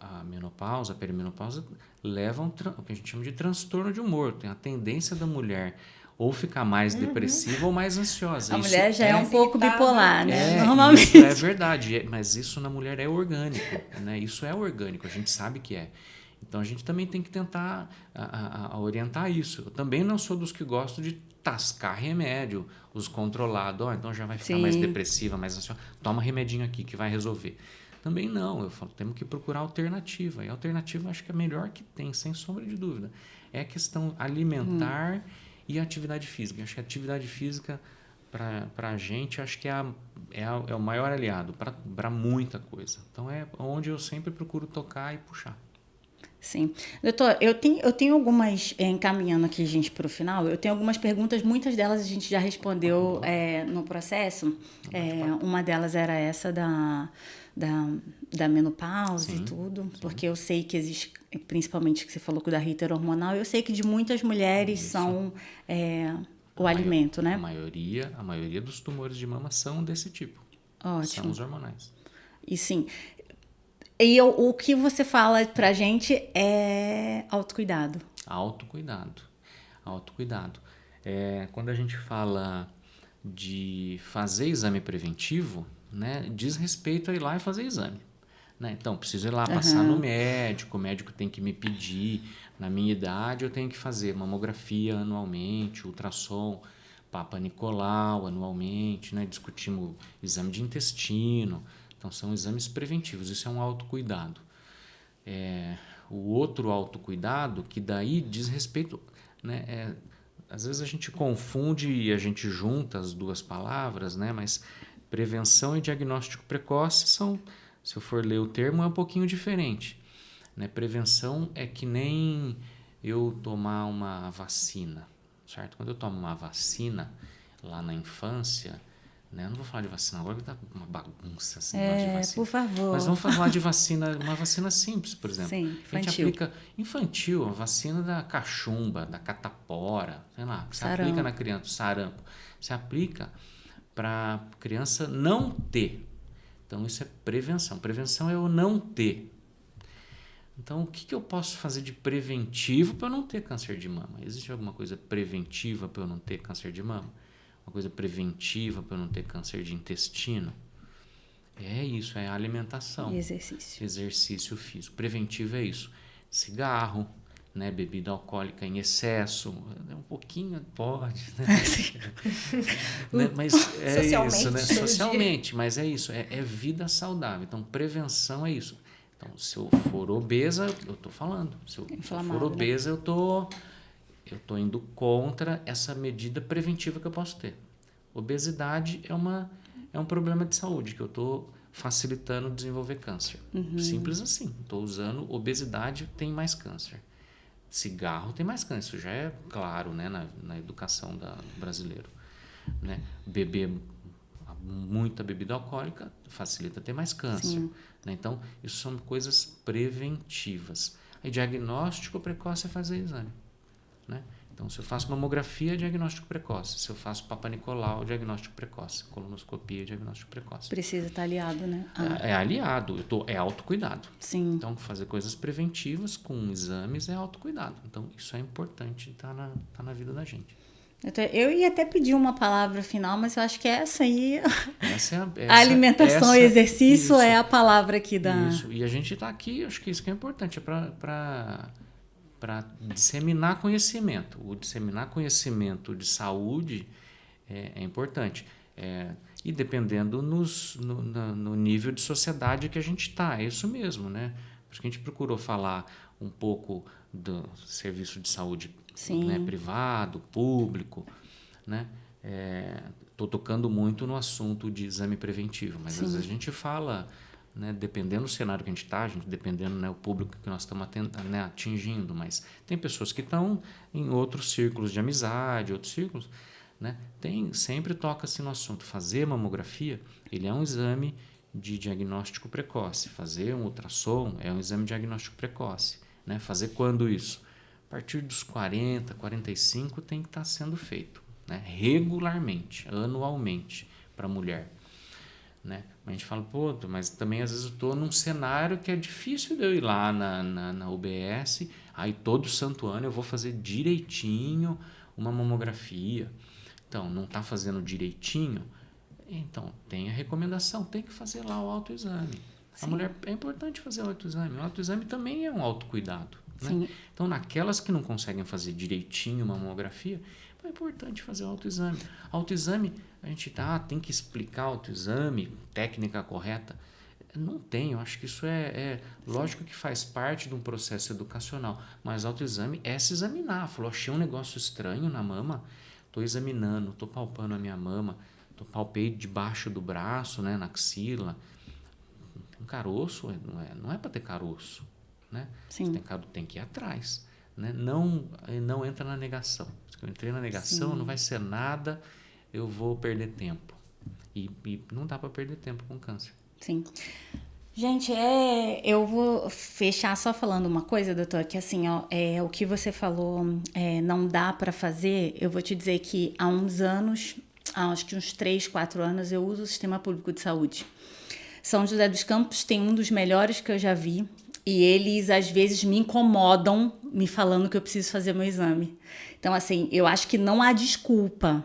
a menopausa, a perimenopausa levam o que a gente chama de transtorno de humor. Tem a tendência da mulher ou ficar mais depressiva ou mais ansiosa. A mulher já é um pouco bipolar, né? Normalmente. Isso é verdade, mas isso na mulher é orgânico, né? Isso é orgânico, a gente sabe que é. Então a gente também tem que tentar a orientar isso. Eu também não sou dos que gostam de tascar remédio, os controlados. Então já vai ficar mais depressiva, mais ansiosa. Toma remedinho aqui que vai resolver. Também não, eu falo, temos que procurar alternativa. E a alternativa acho que é a melhor que tem, sem sombra de dúvida. É a questão alimentar e a atividade física. Acho que a atividade física, para a gente, acho que é o maior aliado para muita coisa. Então, é onde eu sempre procuro tocar e puxar. Sim. Doutor, eu tenho algumas, encaminhando aqui, gente, para o final, eu tenho algumas perguntas, muitas delas a gente já respondeu no processo. Uma delas era essa da, da menopausa e Sim, tudo, sim. porque eu sei que existe, principalmente que você falou da Rita era hormonal, eu sei que de muitas mulheres Isso. são o A alimento, A né? maioria dos tumores de mama são desse tipo. São Ótimo. os hormonais. E sim. O que você fala pra gente é autocuidado. Autocuidado. Autocuidado. Quando a gente fala de fazer exame preventivo, né, diz respeito a ir lá e fazer exame. Né? Então, preciso ir lá passar no médico, o médico tem que me pedir, na minha idade eu tenho que fazer mamografia anualmente, ultrassom, Papa Nicolau anualmente, né? Discutimos exame de intestino, então são exames preventivos, isso é um autocuidado. O outro autocuidado, que daí diz respeito, né? Às vezes a gente confunde e a gente junta as duas palavras, né? Mas prevenção e diagnóstico precoce são, se eu for ler o termo, é um pouquinho diferente. Né? Prevenção é que nem eu tomar uma vacina, certo? Quando eu tomo uma vacina lá na infância, né? Eu não vou falar de vacina agora, que tá uma bagunça esse negócio de vacina. Por favor. Mas vamos falar de vacina, uma vacina simples, por exemplo. Sim, A gente infantil. aplica infantil, a vacina da cachumba, da catapora, sei lá, você Sarampo. aplica na criança, sarampo. Você aplica para criança não ter. Então isso é prevenção. Prevenção é o não ter. Então, o que eu posso fazer de preventivo para eu não ter câncer de mama? Existe alguma coisa preventiva para eu não ter câncer de mama? Uma coisa preventiva para eu não ter câncer de intestino? É isso, é a alimentação. E exercício. Exercício físico. Preventivo é isso. Cigarro, né? Bebida alcoólica em excesso. Um pouquinho pode, né? Né? Mas é Socialmente, isso, né? todo dia. Socialmente, mas é isso. É vida saudável. Então, prevenção é isso. Então, se eu for obesa, eu estou falando. Se eu for Inflamado, obesa, eu tô indo contra essa medida preventiva que eu posso ter. Obesidade é um problema de saúde que eu estou facilitando desenvolver câncer. Simples assim. Estou usando obesidade, tem mais câncer. Cigarro tem mais câncer. Isso já é claro, né, na educação do brasileiro. Né? Beber muita bebida alcoólica facilita ter mais câncer. Né? Então, isso são coisas preventivas. Aí, diagnóstico precoce é fazer exame. Né? Então, se eu faço mamografia, diagnóstico precoce. Se eu faço Papa Nicolau, diagnóstico precoce. Colonoscopia, diagnóstico precoce. Precisa estar aliado, né? É aliado, é autocuidado. Sim. Então, fazer coisas preventivas com exames é autocuidado. Então, isso é importante, tá na vida da gente. Eu ia até pedir uma palavra final, mas eu acho que essa aí. A Alimentação e exercício isso, é a palavra aqui da. Isso. E a gente está aqui, acho que isso que é importante, é para disseminar conhecimento. O disseminar conhecimento de saúde é importante. E dependendo no nível de sociedade que a gente está. É isso mesmo, né? Por isso que a gente procurou falar um pouco do serviço de saúde, né, privado, público, né? Estou tocando muito no assunto de exame preventivo, mas às vezes a gente fala, né, dependendo do cenário que a gente está, dependendo, né, o público que nós estamos né, atingindo, mas tem pessoas que estão em outros círculos de amizade, outros círculos, né? Sempre toca-se no assunto. Fazer mamografia, ele é um exame de diagnóstico precoce. Fazer um ultrassom é um exame de diagnóstico precoce. Né? Fazer quando isso? A partir dos 40, 45 tem que estar sendo feito. Né? Regularmente, anualmente, para a mulher. Né? A gente fala, pô, mas também às vezes eu estou num cenário que é difícil de eu ir lá na UBS, aí todo santo ano eu vou fazer direitinho uma mamografia. Então, não está fazendo direitinho? Então, tem a recomendação, tem que fazer lá o autoexame. A mulher, é importante fazer o autoexame. O autoexame também é um autocuidado. Né? Então, naquelas que não conseguem fazer direitinho uma mamografia, é importante fazer o autoexame. Autoexame, a gente tem que explicar o autoexame, técnica correta. Não tem, eu acho que isso lógico que faz parte de um processo educacional, mas autoexame é se examinar. Falou, achei um negócio estranho na mama, estou examinando, estou palpando a minha mama, palpei debaixo do braço, né, na axila. Um caroço, não é para ter caroço. né? Sim. Você tem que ir atrás, né? Não entra na negação. Se eu entrei na negação, Sim. não vai ser nada, eu vou perder tempo. E não dá para perder tempo com câncer. Sim. Gente, eu vou fechar só falando uma coisa, doutor, que assim, ó, o que você falou não dá para fazer, eu vou te dizer que há uns anos, acho que uns 3, 4 anos, eu uso o sistema público de saúde. São José dos Campos tem um dos melhores que eu já vi, e eles às vezes me incomodam me falando que eu preciso fazer meu exame. Então, assim, eu acho que não há desculpa,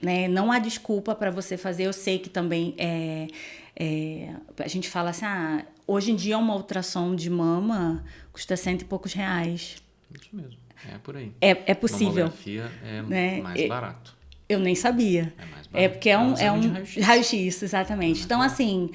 né? Não há desculpa para você fazer. Eu sei que também a gente fala assim, hoje em dia uma ultrassom de mama custa R$100 e poucos. Isso mesmo, é por aí. É possível. Mamografia é né? mais barato. Eu nem sabia. É mais barato. Porque é um raio-x. raio-x, exatamente. Então, assim,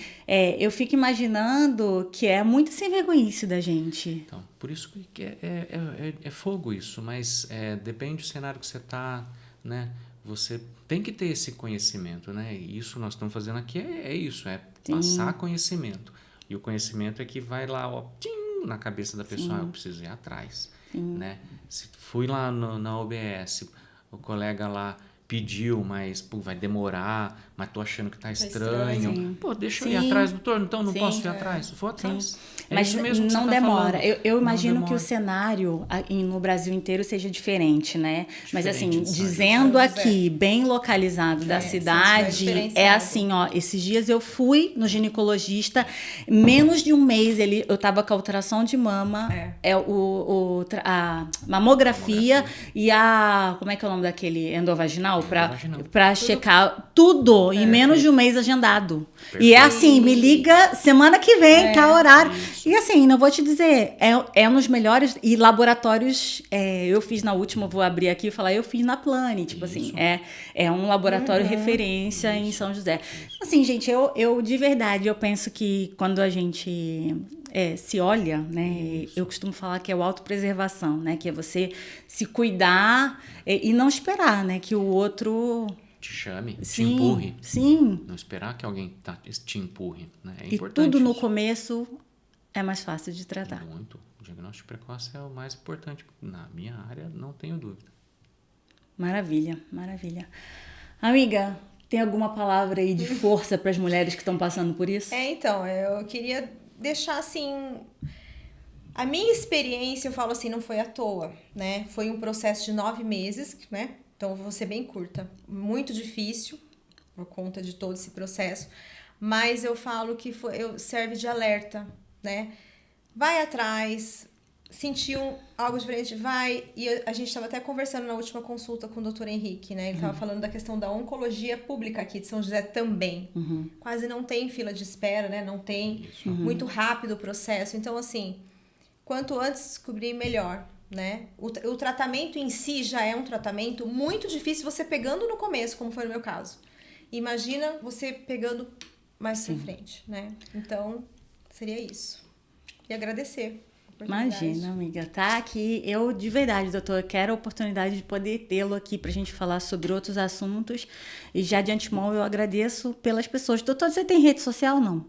eu fico imaginando que é muito sem vergonhice da gente. Então, por isso que é fogo isso, mas depende do cenário que você está, né? Você tem que ter esse conhecimento, né? E isso nós estamos fazendo aqui isso, passar conhecimento. E o conhecimento é que vai lá, ó, tchim, na cabeça da pessoa, eu preciso ir atrás, né? Se fui lá na OBS, o colega lá pediu, mas vai demorar, mas tô achando que tá estranho. Sim. Pô, deixa eu ir atrás, doutor, então não posso ir atrás? Vou atrás. Mas isso mesmo que não você tá demora. falando. Eu imagino demora. que o cenário no Brasil inteiro seja diferente, né? Mas assim, Diferente, dizendo aqui, bem localizado da cidade, assim, ó, esses dias eu fui no ginecologista, menos de um mês eu tava com a ultrassom de mama, a mamografia e como é que é o nome daquele endovaginal? Pra checar tudo em menos de um mês agendado. Perfeito. E é assim, me liga semana que vem, tá horário. Isso. E assim, não vou te dizer, é nos melhores, e laboratórios, eu fiz na última, vou abrir aqui e falar, eu fiz na Plane, tipo assim, é um laboratório referência em São José. Assim, gente, eu de verdade, eu penso que quando a gente se olha, né, eu costumo falar que é o autopreservação, né, que é você se cuidar e não esperar, né, que o outro te chame, te empurre. Sim. Não esperar que alguém te empurre, né? É e importante. tudo no isso. começo é mais fácil de tratar. Muito. O diagnóstico precoce é o mais importante. Na minha área, não tenho dúvida. Maravilha, maravilha. Amiga, tem alguma palavra aí de força para as mulheres que estão passando por isso? Então, eu queria deixar assim... A minha experiência, eu falo assim, não foi à toa, né? Foi um processo de 9 meses, né? Então, vou ser bem curta. Muito difícil, por conta de todo esse processo. Mas eu falo que serve de alerta, né? Vai atrás, sentiu algo diferente, vai. E a gente estava até conversando na última consulta com o Dr. Henrique, né? Ele estava falando da questão da oncologia pública aqui de São José também. Quase não tem fila de espera, né? Não tem. Muito rápido o processo. Então, assim, quanto antes descobrir, melhor. Né? O tratamento em si já é um tratamento muito difícil você pegando no começo, como foi no meu caso. Imagina você pegando mais pra frente, né? Então, seria isso. E agradecer. Imagina, amiga, tá aqui. Eu, de verdade, doutor, quero a oportunidade de poder tê-lo aqui pra gente falar sobre outros assuntos. E já de antemão eu agradeço pelas pessoas. Doutor, você tem rede social, não?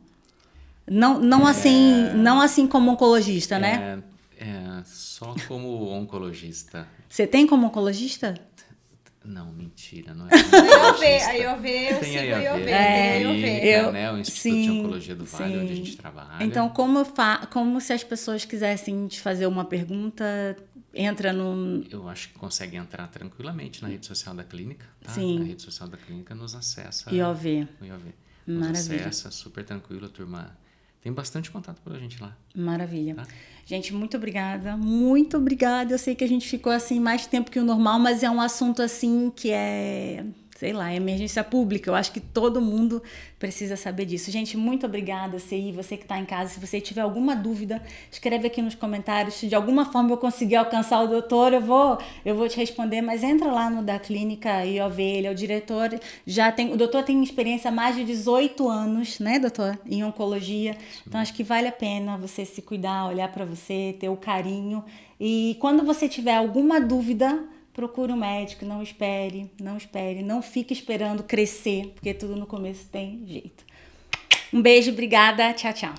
Não assim como oncologista, né? Só como oncologista. Você tem como oncologista? Não, mentira. Não é a IOV, eu tem sigo a a IOV. né? O Instituto de Oncologia do Vale, onde a gente trabalha. Então, como se as pessoas quisessem te fazer uma pergunta, entra no... Eu acho que consegue entrar tranquilamente na rede social da clínica, tá? Sim. Na rede social da clínica nos acessa. IOV. Nos Maravilha. acessa, super tranquilo, turma. Tem bastante contato por a gente lá. Maravilha. Tá? Gente, muito obrigada. Muito obrigada. Eu sei que a gente ficou assim mais tempo que o normal, mas é um assunto assim que sei lá, emergência pública. Eu acho que todo mundo precisa saber disso. Gente, muito obrigada, CI, você que está em casa. Se você tiver alguma dúvida, escreve aqui nos comentários. Se de alguma forma eu conseguir alcançar o doutor, eu vou te responder. Mas entra lá no da clínica IOV, ele é o diretor. O doutor tem experiência há mais de 18 anos, né, doutor? Em oncologia. Então, acho que vale a pena você se cuidar, olhar para você, ter o carinho. E quando você tiver alguma dúvida, procure um médico, não espere, não fique esperando crescer, porque tudo no começo tem jeito. Um beijo, obrigada, tchau, tchau.